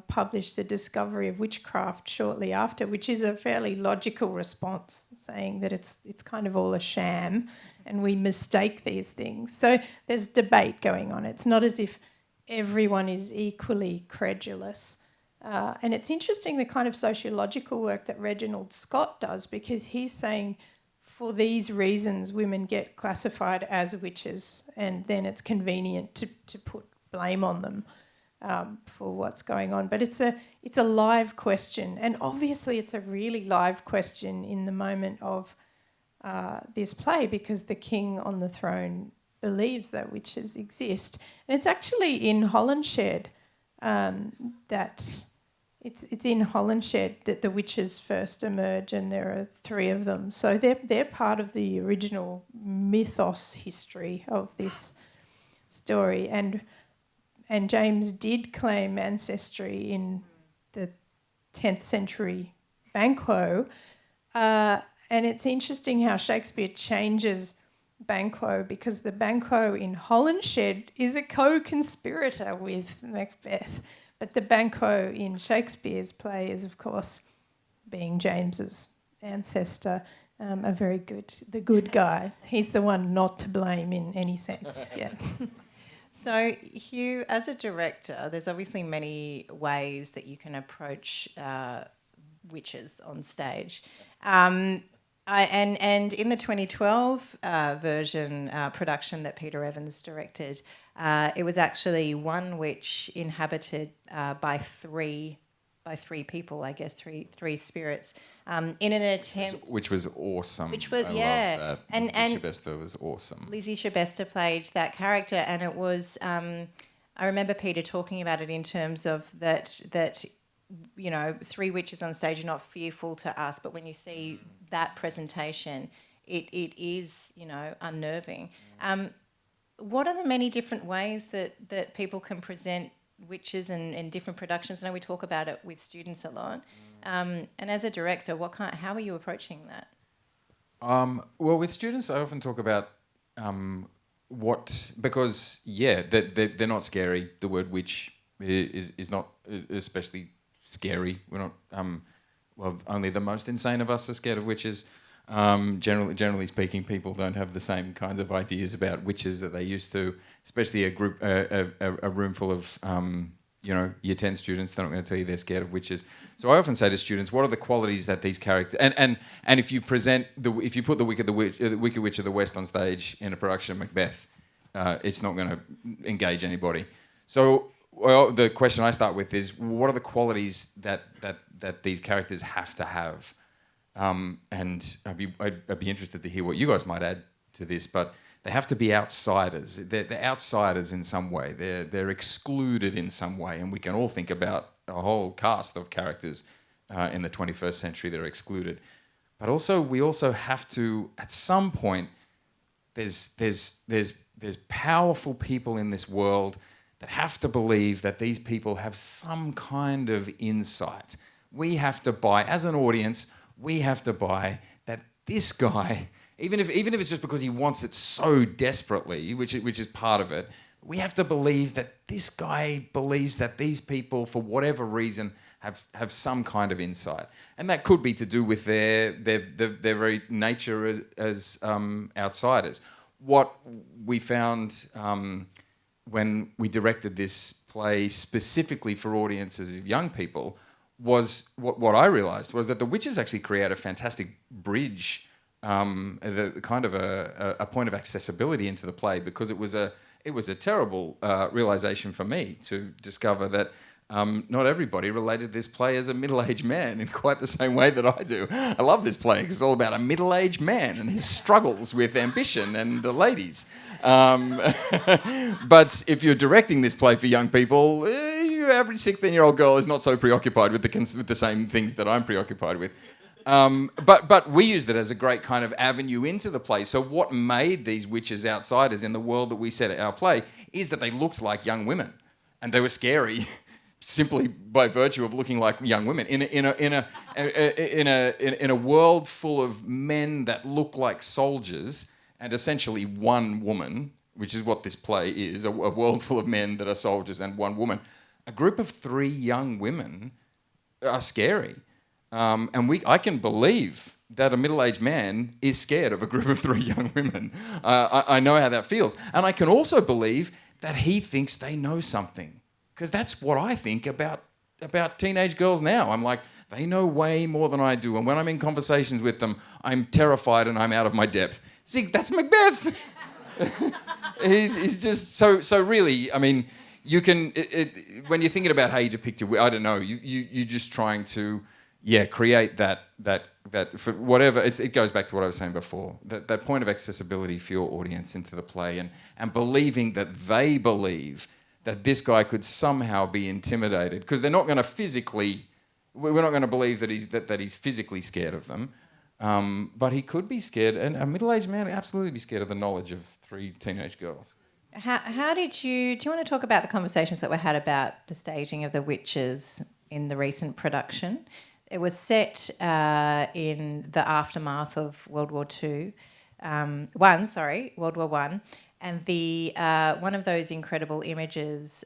published The Discovery of Witchcraft shortly after, which is a fairly logical response, saying that it's kind of all a sham and we mistake these things. So there's debate going on. It's not as if everyone is equally credulous. And it's interesting the kind of sociological work that Reginald Scott does, because he's saying for these reasons, women get classified as witches, and then it's convenient to put blame on them for what's going on. But it's a live question, and obviously it's a really live question in the moment of this play, because the king on the throne believes that witches exist. And it's actually in Holinshed that it's in Holinshed that the witches first emerge, and there are 3 of them. So they're part of the original mythos history of this story. And James did claim ancestry in the 10th century Banquo. And it's interesting how Shakespeare changes Banquo, because the Banquo in Holinshed is a co-conspirator with Macbeth. But the Banquo in Shakespeare's play is, of course, being James's ancestor, the good guy. He's the one not to blame in any sense. Yeah. So, Hugh, as a director, there's obviously many ways that you can approach witches on stage. And in the 2012 production that Peter Evans directed, it was actually one witch inhabited by three people, I guess, three spirits, in an attempt. Which was awesome. Which was, I yeah. loved that. And Lizzie Shabesta was awesome. Lizzie Shabesta played that character, and it was. I remember Peter talking about it in terms of that. You know, 3 witches on stage are not fearful to us, but when you see that presentation, it is, you know, unnerving. What are the many different ways that people can present witches in different productions? I know we talk about it with students a lot. And as a director, how are you approaching that? Well, with students, I often talk about because they're not scary. The word witch is not especially scary. We're not. Only the most insane of us are scared of witches. Generally speaking, people don't have the same kinds of ideas about witches that they used to. Especially a room full of year 10 students. They're not going to tell you they're scared of witches. So I often say to students, what are the qualities that these characters and if you put the Wicked Witch of the West on stage in a production of Macbeth, it's not going to engage anybody. So. Well, the question I start with is, what are the qualities that these characters have to have? And I'd be interested to hear what you guys might add to this, but they have to be outsiders. They're outsiders in some way. They're excluded in some way, and we can all think about a whole cast of characters in the 21st century that are excluded. But also, we also have to, at some point, there's powerful people in this world that have to believe that these people have some kind of insight. We have to buy, as an audience, that this guy, even if it's just because he wants it so desperately, which is part of it, we have to believe that this guy believes that these people, for whatever reason, have some kind of insight. And that could be to do with their very nature as outsiders. What we found when we directed this play specifically for audiences of young people was what I realised was that the witches actually create a fantastic bridge, the kind of a point of accessibility into the play, because it was a terrible realisation for me to discover that not everybody related this play as a middle-aged man in quite the same way that I do. I love this play because it's all about a middle-aged man and his struggles with ambition and the ladies. But if you're directing this play for young people, your average 16-year-old girl is not so preoccupied with the same things that I'm preoccupied with. But we used it as a great kind of avenue into the play. So what made these witches outsiders in the world that we set at our play is that they looked like young women, and they were scary simply by virtue of looking like young women in a world full of men that look like soldiers. And essentially one woman, which is what this play is, a world full of men that are soldiers and one woman. A group of 3 young women are scary. I can believe that a middle-aged man is scared of a group of 3 young women. I know how that feels. And I can also believe that he thinks they know something. Because that's what I think about teenage girls now. I'm like, They know way more than I do. And when I'm in conversations with them, I'm terrified and I'm out of my depth. See, that's Macbeth. he's just so really, I mean, you can, when you're thinking about how you depict it, I don't know, you're just trying to, create that for whatever, it goes back to what I was saying before, that point of accessibility for your audience into the play and believing that they believe that this guy could somehow be intimidated, because they're not going to physically, we're not going to believe that he's physically scared of them, but he could be scared, and a middle-aged man would absolutely be scared of the knowledge of 3 teenage girls. How did you... Do you want to talk about the conversations that were had about the staging of The Witches in the recent production? It was set in the aftermath of World War One, and the one of those incredible images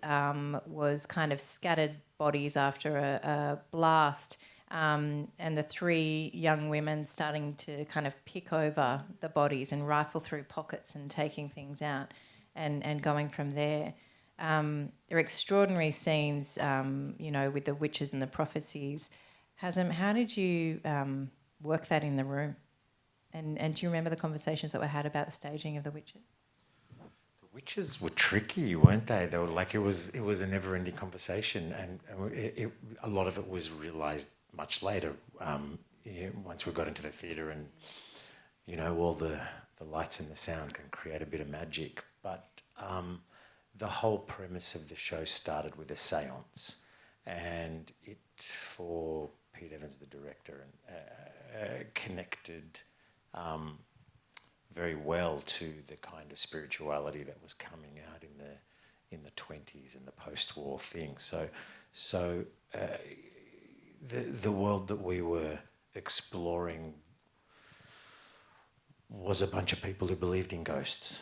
was kind of scattered bodies after a blast, and the 3 young women starting to kind of pick over the bodies and rifle through pockets and taking things out and going from there. They're extraordinary scenes, with the witches and the prophecies. Hazem, how did you work that in the room? And do you remember the conversations that were had about the staging of The Witches? The Witches were tricky, weren't they? They were like, it was a never-ending conversation, and a lot of it was realised much later, once we got into the theatre, and all the lights and the sound can create a bit of magic. But the whole premise of the show started with a séance, and it, for Pete Evans, the director, connected very well to the kind of spirituality that was coming out in the 20s and the post-war thing. So the world that we were exploring was a bunch of people who believed in ghosts.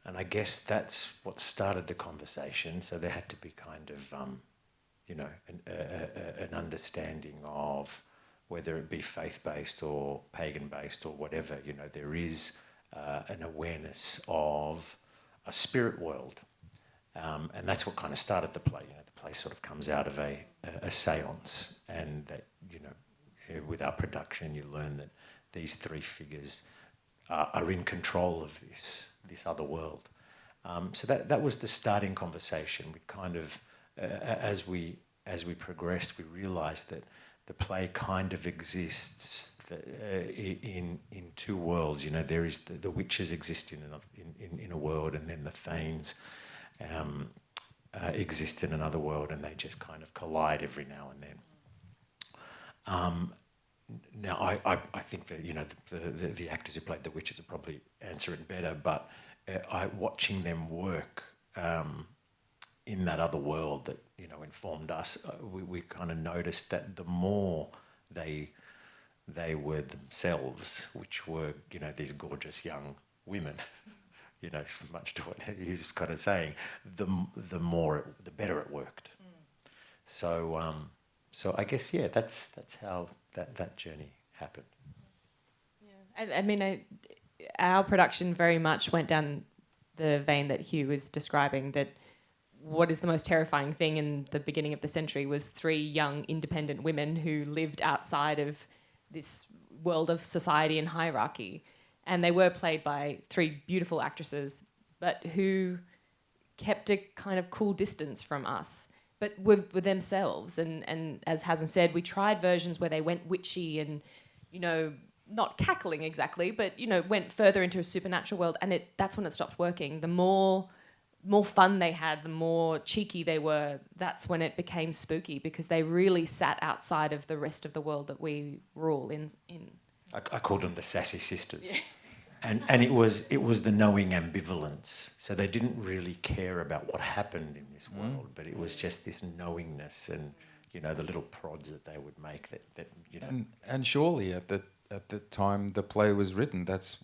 And I guess that's what started the conversation. So there had to be kind of, an understanding of whether it be faith-based or pagan-based or whatever. There is an awareness of a spirit world. And that's what kind of started the play. The play sort of comes out of a séance, and that, with our production, you learn that these 3 figures are in control of this other world. So that was the starting conversation. We kind of, as we progressed, we realised that the play kind of exists in 2 worlds. There is the witches exist in a world, and then the Thanes exist in another world, and they just kind of collide every now and then. Now, I think that the actors who played the witches will probably answer it better, but watching them work in that other world that informed us, we kind of noticed that the more they were themselves, which were these gorgeous young women, much to what he was kind of saying, the better it worked. So I guess that's how that journey happened. Yeah, I mean, our production very much went down the vein that Hugh was describing, that what is the most terrifying thing in the beginning of the century was 3 young independent women who lived outside of this world of society and hierarchy. And they were played by 3 beautiful actresses, but who kept a kind of cool distance from us, but were themselves. And as Hazem said, we tried versions where they went witchy and, not cackling exactly, but, went further into a supernatural world. And that's when it stopped working. The more fun they had, the more cheeky they were, that's when it became spooky, because they really sat outside of the rest of the world that we were all in. I called them the sassy sisters. Yeah. And it was the knowing ambivalence. So they didn't really care about what happened in this world, but it was just this knowingness and, the little prods that they would make that. And surely at the time the play was written, that's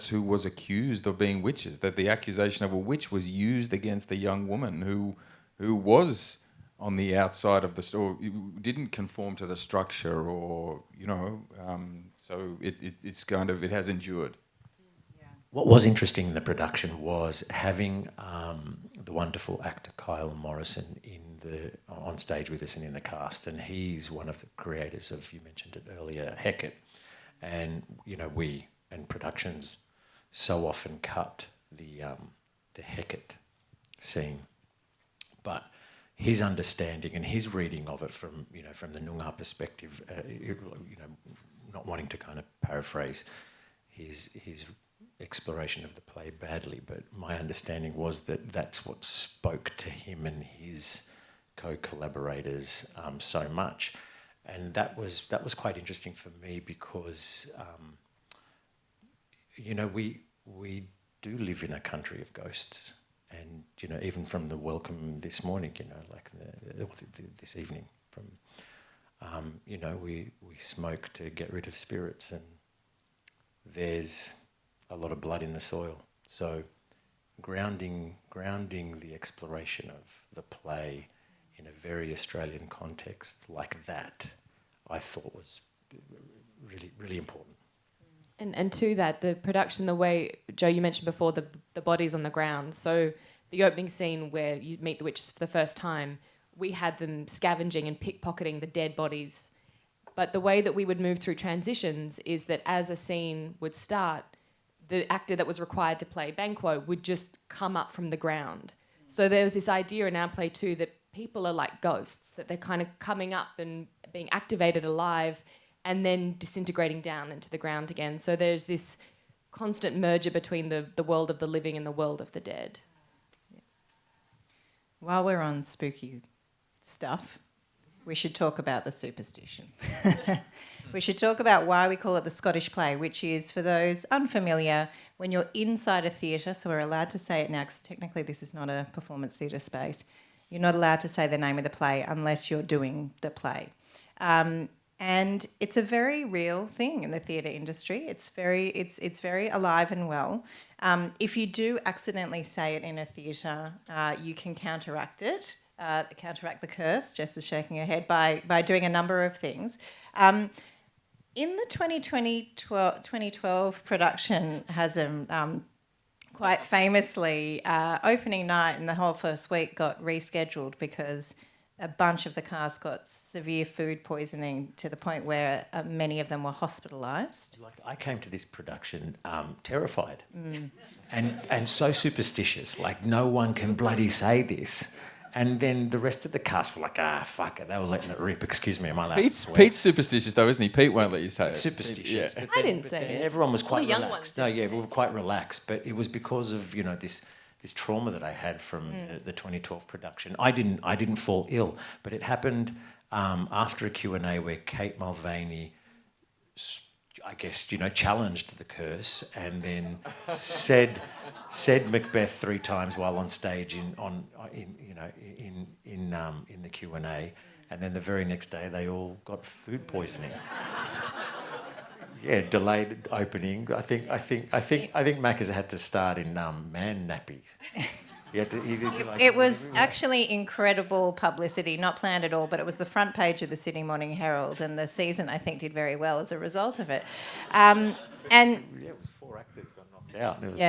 who was accused of being witches, that the accusation of a witch was used against the young woman who was on the outside of the store, didn't conform to the structure, or so it's kind of, it has endured. What was interesting in the production was having the wonderful actor Kyle Morrison in on stage with us and in the cast, and he's one of the creators of, you mentioned it earlier, Hecate, and we and productions so often cut the Hecate scene, but his understanding and his reading of it from the Noongar perspective, not wanting to kind of paraphrase his exploration of the play badly, but my understanding was that that's what spoke to him and his co-collaborators so much, and that was quite interesting for me because we do live in a country of ghosts. And even from the welcome this morning, this evening, we smoke to get rid of spirits, and there's a lot of blood in the soil. So, grounding the exploration of the play in a very Australian context like that, I thought was really, really important. And to that, the production, the way, Joe, you mentioned before, the bodies on the ground. So the opening scene where you meet the witches for the first time, we had them scavenging and pickpocketing the dead bodies. But the way that we would move through transitions is that as a scene would start, the actor that was required to play Banquo would just come up from the ground. So there was this idea in our play too that people are like ghosts, that they're kind of coming up and being activated alive and then disintegrating down into the ground again. So there's this constant merger between the world of the living and the world of the dead. Yeah. While we're on spooky stuff, we should talk about the superstition. We should talk about why we call it the Scottish play, which is, for those unfamiliar, when you're inside a theatre, so we're allowed to say it now because technically this is not a performance theatre space, you're not allowed to say the name of the play unless you're doing the play. And it's a very real thing in the theatre industry. It's very alive and well. If you do accidentally say it in a theatre, you can counteract it, counteract the curse. Jess is shaking her head by doing a number of things. In the 2012 production, Hazem, quite famously, opening night and the whole first week got rescheduled because a bunch of the cast got severe food poisoning to the point where many of them were hospitalised. Like, I came to this production terrified and so superstitious, like no one can bloody say this. And then the rest of the cast were like, fuck it, they were letting it rip. Excuse me, am I allowed to swear? Pete's superstitious though, isn't he? Pete won't let you say it. Superstitious. Yeah. I didn't say it. Everyone was quite the young relaxed. ones No, yeah, we were quite relaxed, but it was because of this trauma that I had from the 2012 production. I didn't fall ill, but it happened after a Q&A where Kate Mulvaney, I guess, challenged the curse and then said Macbeth 3 times while on stage in the Q&A, and then the very next day they all got food poisoning. Yeah, delayed opening. I think Macca's had to start in man nappies. It was actually incredible publicity, not planned at all, but it was the front page of the Sydney Morning Herald, and the season, I think, did very well as a result of it. And it was 4 actors got knocked out. It was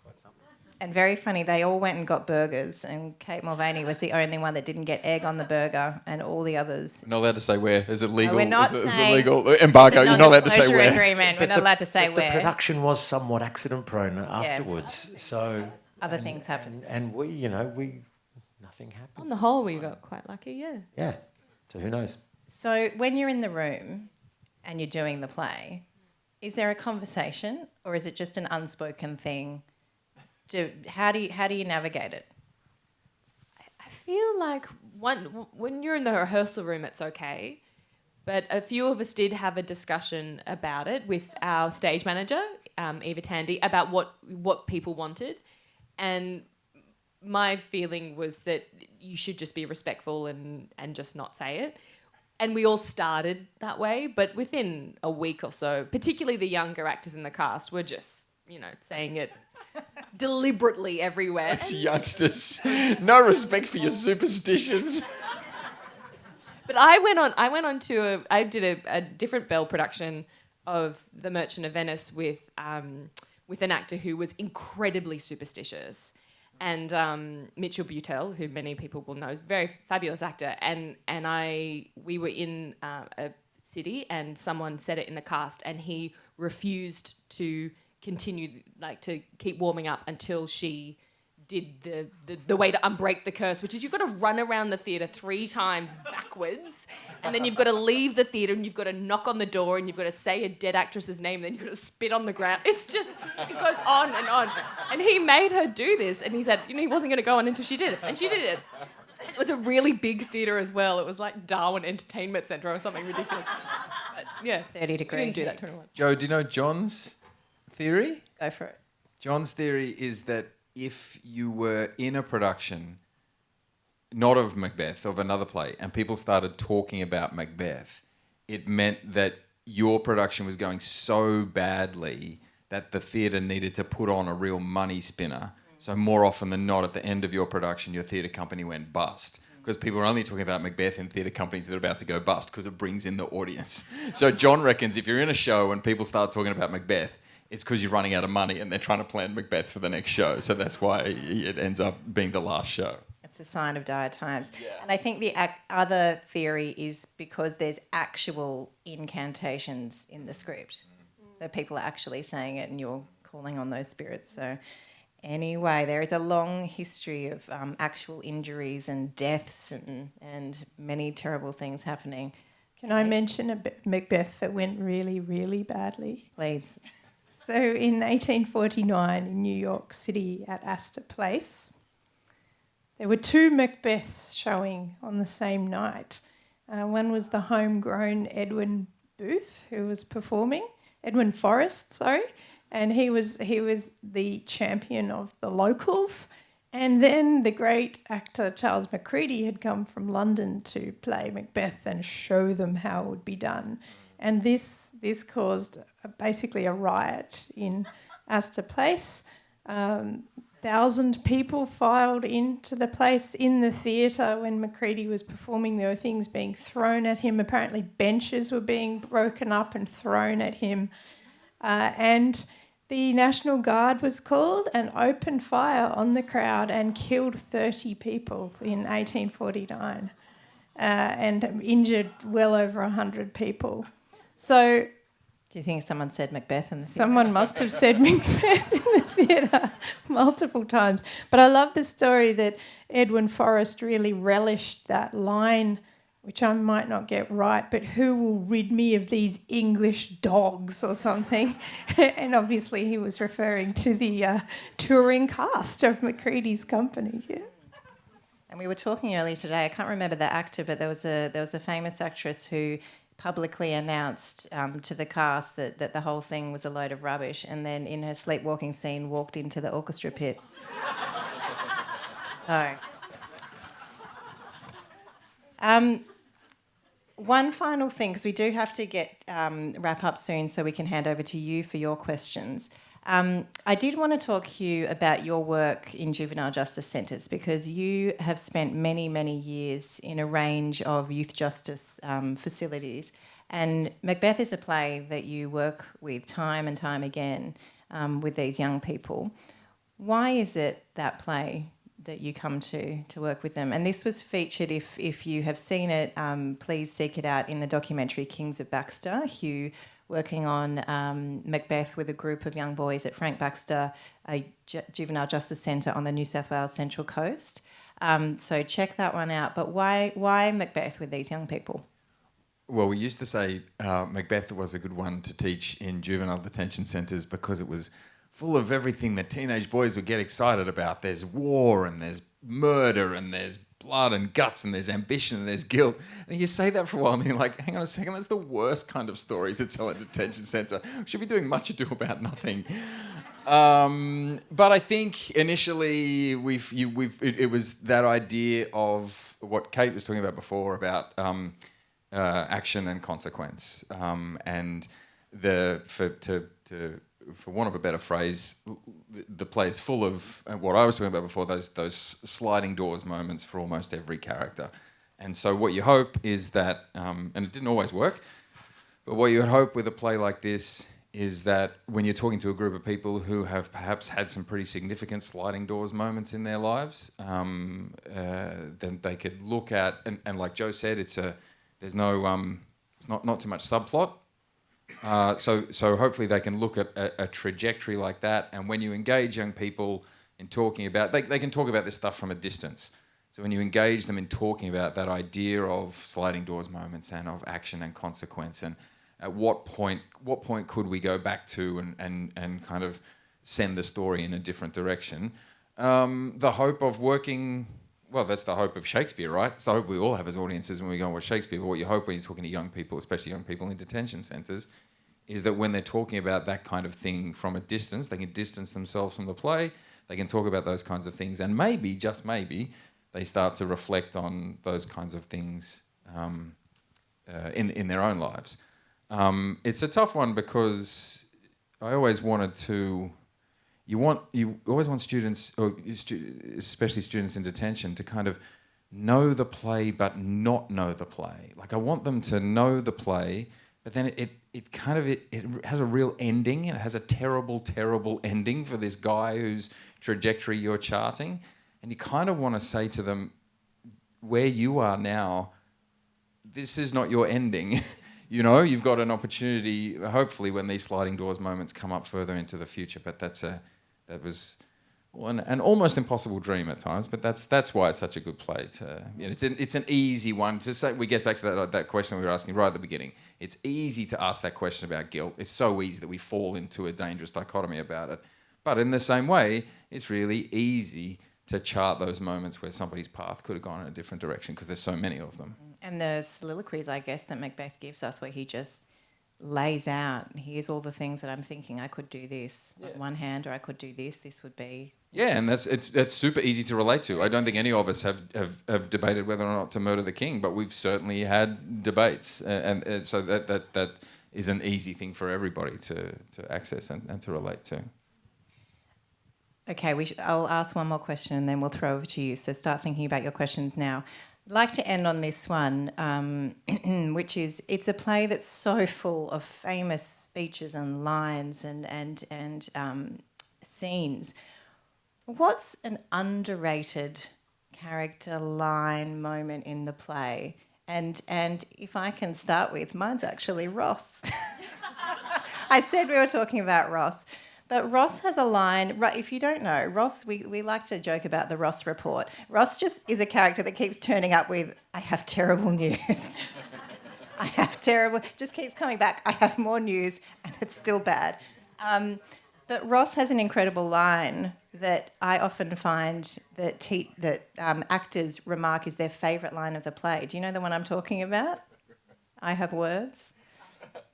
quite something. And very funny, they all went and got burgers, and Kate Mulvaney was the only one that didn't get egg on the burger, and all the others. We're not allowed to say where. Is it legal? We're not is saying. it legal embargo? It's a You're not allowed to say non-disclosure where. agreement. We're not allowed to say where. The production was somewhat accident prone afterwards, so Other things happened. and we nothing happened. On the whole, we got quite lucky, yeah. Yeah, so who knows? So when you're in the room and you're doing the play, is there a conversation or is it just an unspoken thing? How do you navigate it? I feel like when you're in the rehearsal room, it's okay. But a few of us did have a discussion about it with our stage manager, Eva Tandy, about what people wanted. And my feeling was that you should just be respectful and just not say it. And we all started that way, but within a week or so, particularly the younger actors in the cast were just, saying it deliberately everywhere. Youngsters, no respect for your superstitions. But I did a different Bell production of The Merchant of Venice with an actor who was incredibly superstitious. and Mitchell Butel, who many people will know, very fabulous actor, and we were in a city, and someone said it in the cast, and he refused to continue, like to keep warming up until she did the way to unbreak the curse, which is you've got to run around the theatre 3 times backwards, and then you've got to leave the theatre, and you've got to knock on the door, and you've got to say a dead actress's name, and then you've got to spit on the ground. It's just, it goes on and on. And he made her do this, and he said, he wasn't going to go on until she did it, and she did it. It was a really big theatre as well. It was like Darwin Entertainment Centre or something ridiculous. But yeah, 30 degree. You didn't do that to anyone. Joe, do you know John's theory? Go for it. John's theory is that if you were in a production, not of Macbeth, of another play, and people started talking about Macbeth, it meant that your production was going so badly that the theatre needed to put on a real money spinner. So more often than not, at the end of your production, your theatre company went bust. Because people are only talking about Macbeth in theatre companies that are about to go bust because it brings in the audience. So John reckons if you're in a show and people start talking about Macbeth, it's because you're running out of money and they're trying to plan Macbeth for the next show. So that's why it ends up being the last show. It's a sign of dire times. Yeah. And I think the other theory is because there's actual incantations in the script. That people are actually saying it and you're calling on those spirits. So anyway, there is a long history of actual injuries and deaths and many terrible things happening. Can I mention a Macbeth that went really, really badly? Please. So in 1849 in New York City at Astor Place, there were 2 Macbeths showing on the same night. One was the homegrown Edwin Forrest, and he was the champion of the locals. And then the great actor Charles Macready had come from London to play Macbeth and show them how it would be done. And this caused basically a riot in Astor Place. 1,000 people filed into the place in the theatre when Macready was performing. There were things being thrown at him. Apparently benches were being broken up and thrown at him. And the National Guard was called and opened fire on the crowd and killed 30 people in 1849 and injured well over 100 people. So do you think someone said Macbeth in the theatre? Someone must have said Macbeth in the theatre multiple times. But I love the story that Edwin Forrest really relished that line, which I might not get right, but who will rid me of these English dogs or something? And obviously he was referring to the touring cast of Macready's company. Yeah. And we were talking earlier today, I can't remember the actor, but there was a famous actress who publicly announced to the cast that the whole thing was a load of rubbish, and then in her sleepwalking scene walked into the orchestra pit. So, one final thing, because we do have to wrap up soon so we can hand over to you for your questions. I did want to talk, Hugh, about your work in juvenile justice centres, because you have spent many, many years in a range of youth justice facilities, and Macbeth is a play that you work with time and time again with these young people. Why is it that play that you come to work with them? And this was featured, if you have seen it, please seek it out in the documentary Kings of Baxter. Hugh working on Macbeth with a group of young boys at Frank Baxter, a juvenile justice centre on the New South Wales Central Coast. So check that one out. But why Macbeth with these young people? Well, we used to say Macbeth was a good one to teach in juvenile detention centres because it was full of everything that teenage boys would get excited about. There's war and there's murder and there's blood and guts and there's ambition and there's guilt. And you say that for a while and you're like, hang on a second, that's the worst kind of story to tell in a detention centre. We should be doing much ado about nothing. But I think initially it was that idea of what Kate was talking about before about action and consequence, and for want of a better phrase, the play is full of what I was talking about before, those sliding doors moments for almost every character. And so what you hope is that, and it didn't always work, but what you would hope with a play like this is that when you're talking to a group of people who have perhaps had some pretty significant sliding doors moments in their lives, then they could look at, and like Joe said, there's no, it's not too much subplot. So hopefully they can look at a trajectory like that, and when you engage young people in talking about, they can talk about this stuff from a distance. So when you engage them in talking about that idea of sliding doors moments and of action and consequence, and at what point could we go back to and kind of send the story in a different direction? The hope of working, well, that's the hope of Shakespeare, right? It's the hope we all have as audiences when we go and watch Shakespeare. But what you hope when you're talking to young people, especially young people in detention centres, is that when they're talking about that kind of thing from a distance, they can distance themselves from the play, they can talk about those kinds of things, and maybe, just maybe, they start to reflect on those kinds of things in their own lives. It's a tough one because I always wanted to. You always want students, or especially students in detention, to kind of know the play but not know the play. Like, I want them to know the play, but then it has a real ending, and it has a terrible, terrible ending for this guy whose trajectory you're charting. And you kind of want to say to them, where you are now, this is not your ending. You know, you've got an opportunity, hopefully, when these sliding doors moments come up further into the future. But that was an almost impossible dream at times. But that's why it's such a good play. It's an easy one to say. We get back to that question we were asking right at the beginning. It's easy to ask that question about guilt. It's so easy that we fall into a dangerous dichotomy about it. But in the same way, it's really easy to chart those moments where somebody's path could have gone in a different direction, because there's so many of them. And the soliloquies, I guess, that Macbeth gives us, where he just lays out, here's all the things that I'm thinking, I could do this on one hand, or I could do this would be... Yeah, and that's super easy to relate to. I don't think any of us have debated whether or not to murder the king, but we've certainly had debates. And so that is an easy thing for everybody to access and to relate to. Okay, I'll ask one more question and then we'll throw over to you. So start thinking about your questions now. I'd like to end on this one, which is, it's a play that's so full of famous speeches and lines and scenes. What's an underrated character line moment in the play? And if I can start with, mine's actually Ross. I said we were talking about Ross. But Ross has a line, if you don't know, Ross, we like to joke about the Ross report. Ross just is a character that keeps turning up with, I have terrible news. Just keeps coming back, I have more news, and it's still bad. But Ross has an incredible line that I often find that actors remark is their favourite line of the play. Do you know the one I'm talking about? I have words.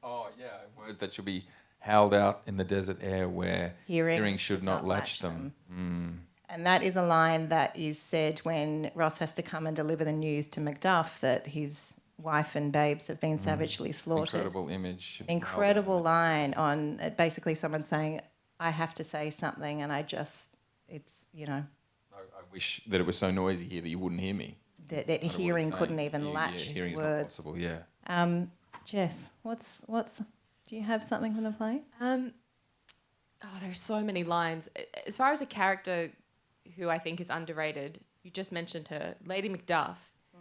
Oh, yeah, words that should be howled out in the desert air where hearing should not latch them. And that is a line that is said when Ross has to come and deliver the news to Macduff that his wife and babes have been savagely slaughtered. Incredible image. Incredible line on basically someone saying, I have to say something and I wish that it was so noisy here that you wouldn't hear me. That hearing couldn't even latch hearing words. Is not possible, yeah. Jess, what's do you have something from the play? There's so many lines. As far as a character who I think is underrated, you just mentioned her, Lady Macduff,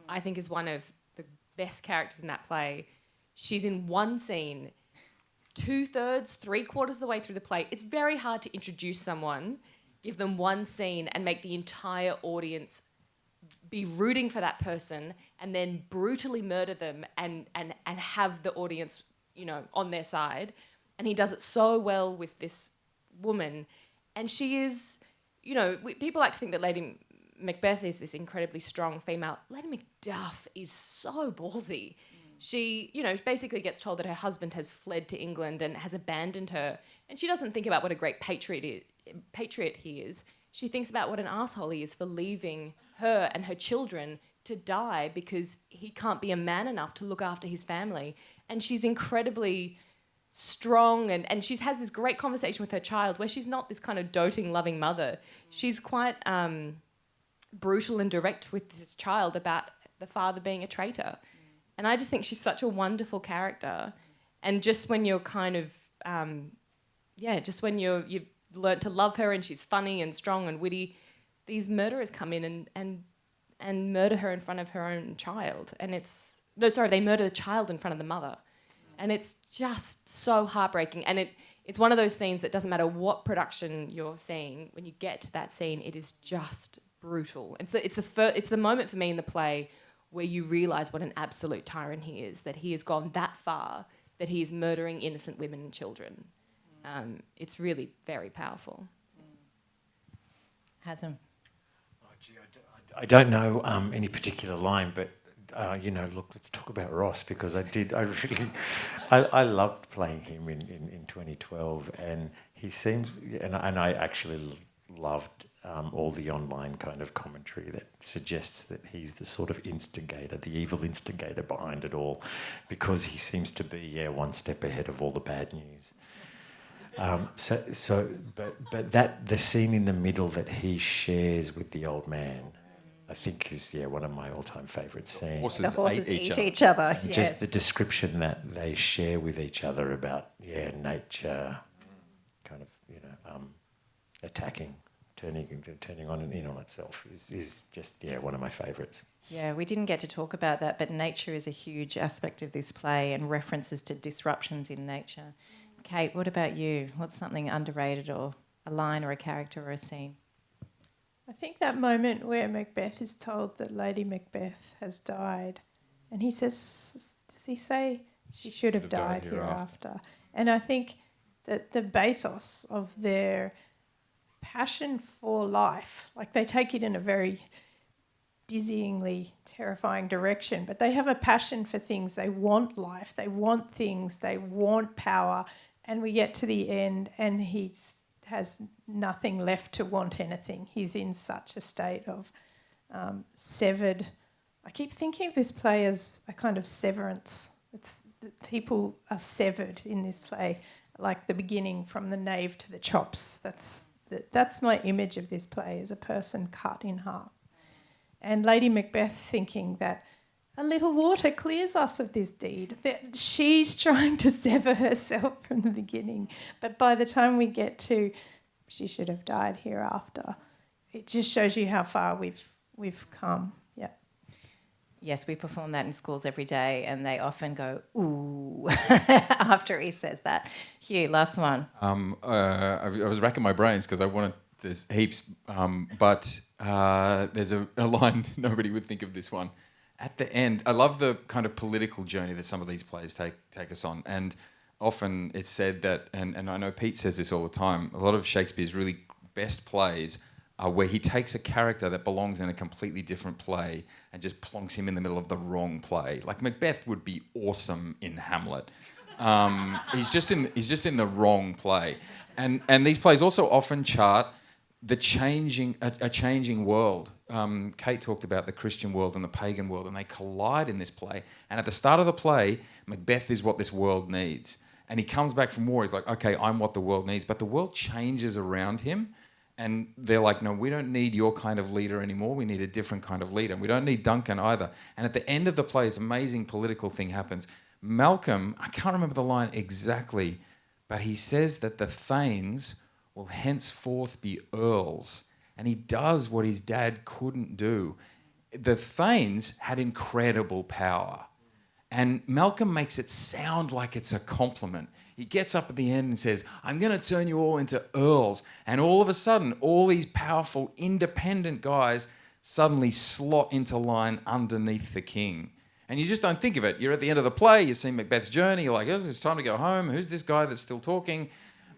I think is one of the best characters in that play. She's in one scene, 2/3, 3/4 of the way through the play. It's very hard to introduce someone, give them one scene and make the entire audience be rooting for that person and then brutally murder them and have the audience, on their side. And he does it so well with this woman. And she is, people like to think that Lady Macbeth is this incredibly strong female. Lady Macduff is so ballsy. She, basically gets told that her husband has fled to England and has abandoned her. And she doesn't think about what a great patriot he is. She thinks about what an asshole he is for leaving her and her children to die because he can't be a man enough to look after his family. And she's incredibly strong and she has this great conversation with her child where she's not this kind of doting, loving mother. She's quite brutal and direct with this child about the father being a traitor. And I just think she's such a wonderful character. And just when you're kind of just when you've learnt to love her and she's funny and strong and witty, these murderers come in and murder her in front of her own child. And they murder the child in front of the mother. And it's just so heartbreaking. And it's one of those scenes that doesn't matter what production you're seeing, when you get to that scene, it is just brutal. It's the moment for me in the play where you realise what an absolute tyrant he is, that he has gone that far, that he is murdering innocent women and children. It's really very powerful. Hasm. Oh, gee, I don't know any particular line, but look, let's talk about Ross, because I loved playing him in 2012, and he seems, and I actually loved all the online kind of commentary that suggests that he's the sort of instigator, the evil instigator behind it all, because he seems to be one step ahead of all the bad news. But the scene in the middle that he shares with the old man, I think is one of my all-time favourite scenes. The horses eat each other. And just the description that they share with each other about nature, kind of attacking, turning on and in on itself is just one of my favourites. Yeah, we didn't get to talk about that, but nature is a huge aspect of this play, and references to disruptions in nature. Kate, what about you? What's something underrated, or a line or a character or a scene? I think that moment where Macbeth is told that Lady Macbeth has died, and he says, does he say she should have died hereafter? And I think that the bathos of their passion for life, like they take it in a very dizzyingly terrifying direction, but they have a passion for things. They want life, they want things, they want power, and we get to the end and he has nothing left to want anything. He's in such a state of severed. I keep thinking of this play as a kind of severance. People are severed in this play, like the beginning from the nave to the chops. That's my image of this play, as a person cut in half. And Lady Macbeth thinking that a little water clears us of this deed. That she's trying to sever herself from the beginning. But by the time we get to she should have died hereafter, it just shows you how far we've come. Yeah. Yes, we perform that in schools every day, and they often go, ooh, after he says that. Hugh, last one. I was racking my brains because I wanted, there's heaps, but there's a line, nobody would think of this one. At the end, I love the kind of political journey that some of these plays take us on. And often it's said that, and I know Pete says this all the time, a lot of Shakespeare's really best plays are where he takes a character that belongs in a completely different play and just plonks him in the middle of the wrong play. Like Macbeth would be awesome in Hamlet. He's just in the wrong play. And these plays also often chart a changing world. Kate talked about the Christian world and the pagan world, and they collide in this play. And at the start of the play, Macbeth is what this world needs. And he comes back from war, he's like, okay, I'm what the world needs. But the world changes around him, and they're like, no, we don't need your kind of leader anymore. We need a different kind of leader. We don't need Duncan either. And at the end of the play, this amazing political thing happens. Malcolm, I can't remember the line exactly, but he says that the Thanes will henceforth be earls. And he does what his dad couldn't do. The Thanes had incredible power. And Malcolm makes it sound like it's a compliment. He gets up at the end and says, I'm going to turn you all into earls. And all of a sudden, all these powerful, independent guys suddenly slot into line underneath the king. And you just don't think of it. You're at the end of the play, you see Macbeth's journey, you're like, oh, it's time to go home. Who's this guy that's still talking?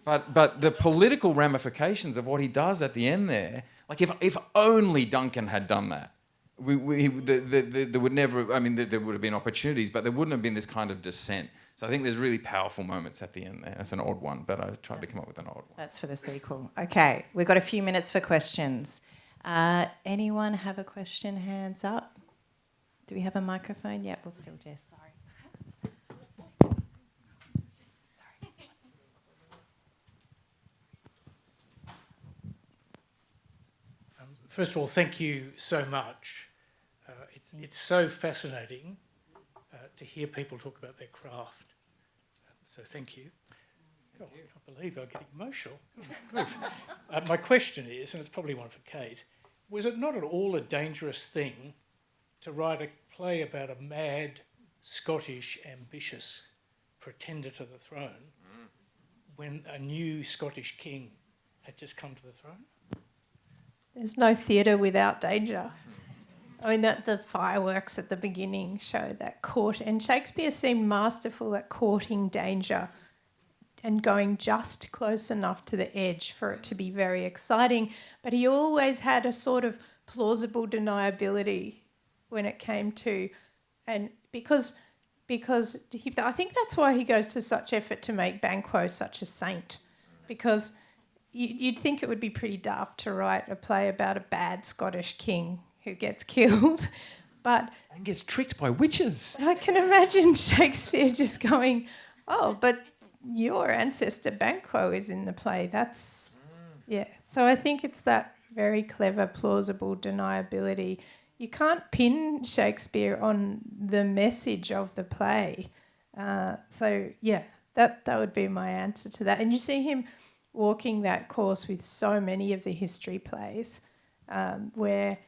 But the political ramifications of what he does at the end there, like if only Duncan had done that, there would never, I mean, there would have been opportunities, but there wouldn't have been this kind of descent. So I think there's really powerful moments at the end there. That's an odd one, but I tried to come up with an odd one. That's for the sequel. Okay, we've got a few minutes for questions. Anyone have a question? Hands up. Do we have a microphone? Yep, we'll still Jess. First of all, thank you so much. It's so fascinating to hear people talk about their craft. So thank you. Oh, I can't believe I get emotional. Good. My question is, and it's probably one for Kate, was it not at all a dangerous thing to write a play about a mad, Scottish, ambitious pretender to the throne when a new Scottish king had just come to the throne? There's no theatre without danger. I mean, that the fireworks at the beginning show that court, and Shakespeare seemed masterful at courting danger and going just close enough to the edge for it to be very exciting. But he always had a sort of plausible deniability when it came to, and because I think that's why he goes to such effort to make Banquo such a saint, because you'd think it would be pretty daft to write a play about a bad Scottish king who gets killed, but And gets tricked by witches. I can imagine Shakespeare just going, "Oh, but your ancestor Banquo is in the play." That's yeah. So I think it's that very clever, plausible deniability. You can't pin Shakespeare on the message of the play. So yeah, that would be my answer to that. And you see him walking that course with so many of the history plays, where,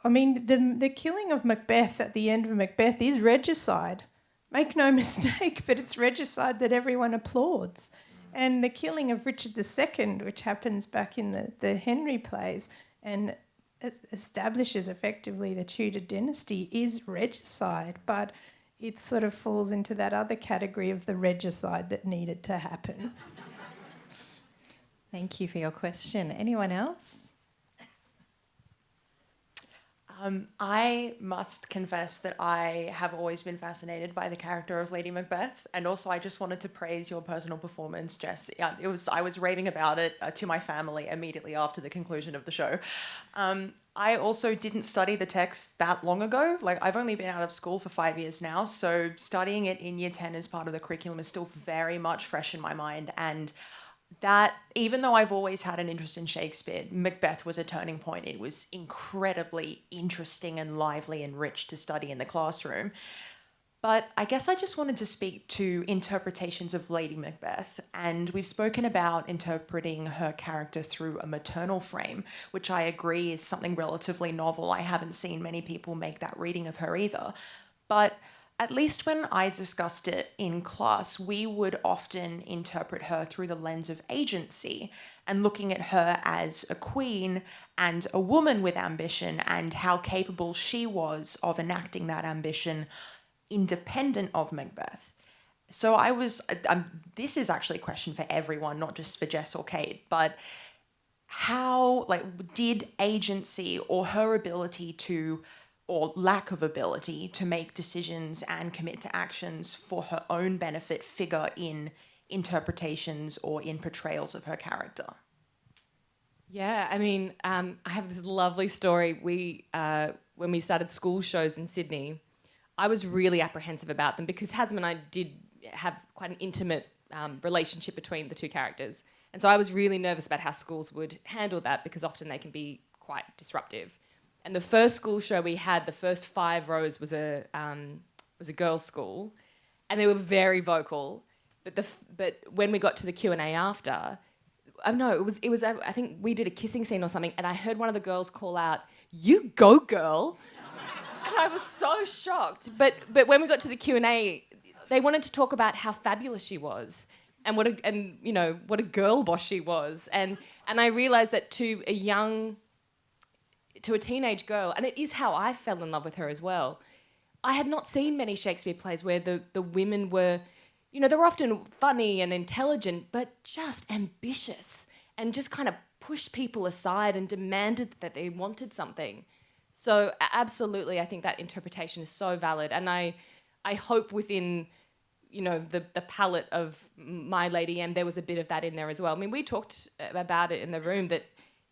I mean, the killing of Macbeth at the end of Macbeth is regicide. Make no mistake, but it's regicide that everyone applauds. And the killing of Richard II, which happens back in the Henry plays and establishes effectively the Tudor dynasty, is regicide, but it sort of falls into that other category of the regicide that needed to happen. Thank you for your question. Anyone else? I must confess that I have always been fascinated by the character of Lady Macbeth, and also I just wanted to praise your personal performance, Jess. Yeah, I was raving about it to my family immediately after the conclusion of the show. I also didn't study the text that long ago. Like, I've only been out of school for 5 years now, so studying it in year 10 as part of the curriculum is still very much fresh in my mind, and that, even though I've always had an interest in Shakespeare, Macbeth was a turning point. It was incredibly interesting and lively and rich to study in the classroom. But I guess I just wanted to speak to interpretations of Lady Macbeth, and we've spoken about interpreting her character through a maternal frame, which I agree is something relatively novel. I haven't seen many people make that reading of her either. But at least when I discussed it in class, we would often interpret her through the lens of agency and looking at her as a queen and a woman with ambition and how capable she was of enacting that ambition independent of Macbeth. So this is actually a question for everyone, not just for Jess or Kate, but how, did agency or her ability to, or lack of ability to make decisions and commit to actions for her own benefit figure in interpretations or in portrayals of her character? Yeah, I mean, I have this lovely story. When we started school shows in Sydney, I was really apprehensive about them because Hasm and I did have quite an intimate relationship between the two characters. And so I was really nervous about how schools would handle that because often they can be quite disruptive. And the first school show we had, the first 5 rows was a girls' school, and they were very vocal. But when we got to the Q&A after, it was I think we did a kissing scene or something, and I heard one of the girls call out, "You go, girl!" And I was so shocked. But when we got to the Q&A, they wanted to talk about how fabulous she was and what a girl boss she was, and I realised that to a teenage girl, and it is how I fell in love with her as well. I had not seen many Shakespeare plays where the women were, they were often funny and intelligent, but just ambitious and just kind of pushed people aside and demanded that they wanted something. So absolutely, I think that interpretation is so valid, and I hope within, the palette of My Lady M, there was a bit of that in there as well. I mean, we talked about it in the room that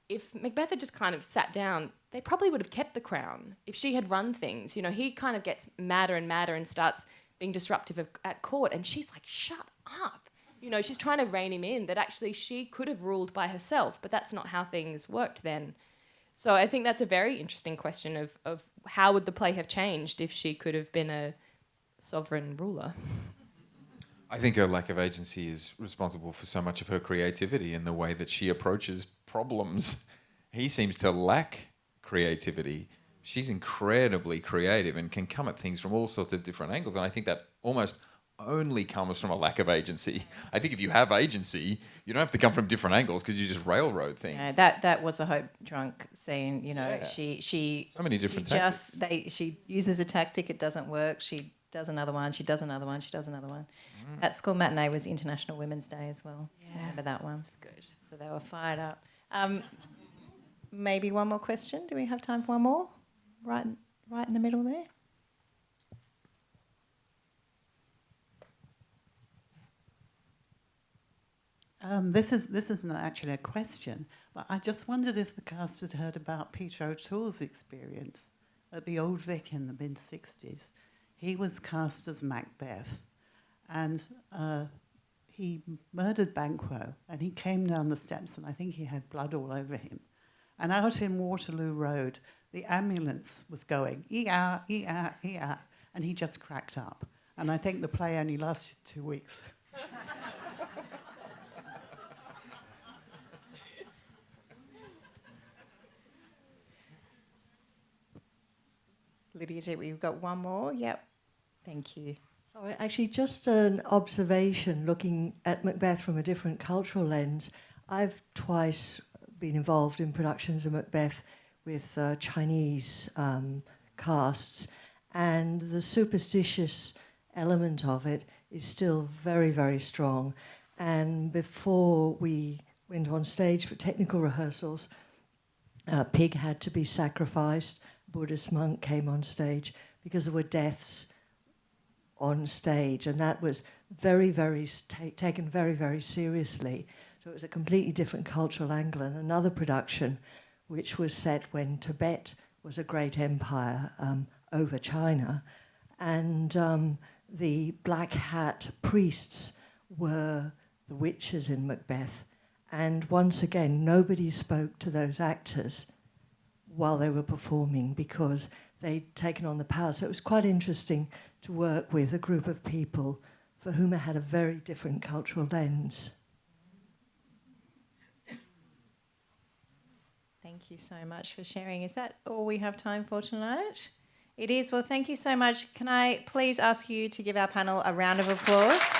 if Macbeth had just kind of sat down, they probably would have kept the crown. If she had run things, he kind of gets madder and madder and starts being disruptive at court, and she's like, shut up. She's trying to rein him in, that actually she could have ruled by herself, but that's not how things worked then. So I think that's a very interesting question of how would the play have changed if she could have been a sovereign ruler. I think her lack of agency is responsible for so much of her creativity in the way that she approaches problems. He seems to lack creativity. She's incredibly creative and can come at things from all sorts of different angles. And I think that almost only comes from a lack of agency. I think if you have agency, you don't have to come from different angles because you just railroad things. That was a Hope drunk scene. You know, Yeah. she So many different she uses a tactic, it doesn't work. She does another one. She does another one. She does another one. At School Matinee was International Women's Day as well. Yeah. Remember that one? Good. So they were fired up. Maybe one more question. Do we have time for one more? Right in the middle there. This isn't actually a question, but I just wondered if the cast had heard about Peter O'Toole's experience at the Old Vic in the mid-60s. He was cast as Macbeth, and he murdered Banquo, and he came down the steps, and I think he had blood all over him. And out in Waterloo Road, the ambulance was going, ee-ah, ee-ah, ee-ah, and he just cracked up. And I think the play only lasted 2 weeks. Lydia, we've got one more. Yep. Thank you. Sorry, actually, just an observation looking at Macbeth from a different cultural lens. I've twice been involved in productions of Macbeth with Chinese casts, and the superstitious element of it is still very, very strong. And before we went on stage for technical rehearsals, a pig had to be sacrificed. A Buddhist monk came on stage because there were deaths on stage, and that was very, very taken very, very seriously. So it was a completely different cultural angle. And another production, which was set when Tibet was a great empire over China, and the black hat priests were the witches in Macbeth. And once again, nobody spoke to those actors while they were performing because they'd taken on the power. So it was quite interesting to work with a group of people for whom it had a very different cultural lens. Thank you so much for sharing. Is that all we have time for tonight? It is. Well, thank you so much. Can I please ask you to give our panel a round of applause?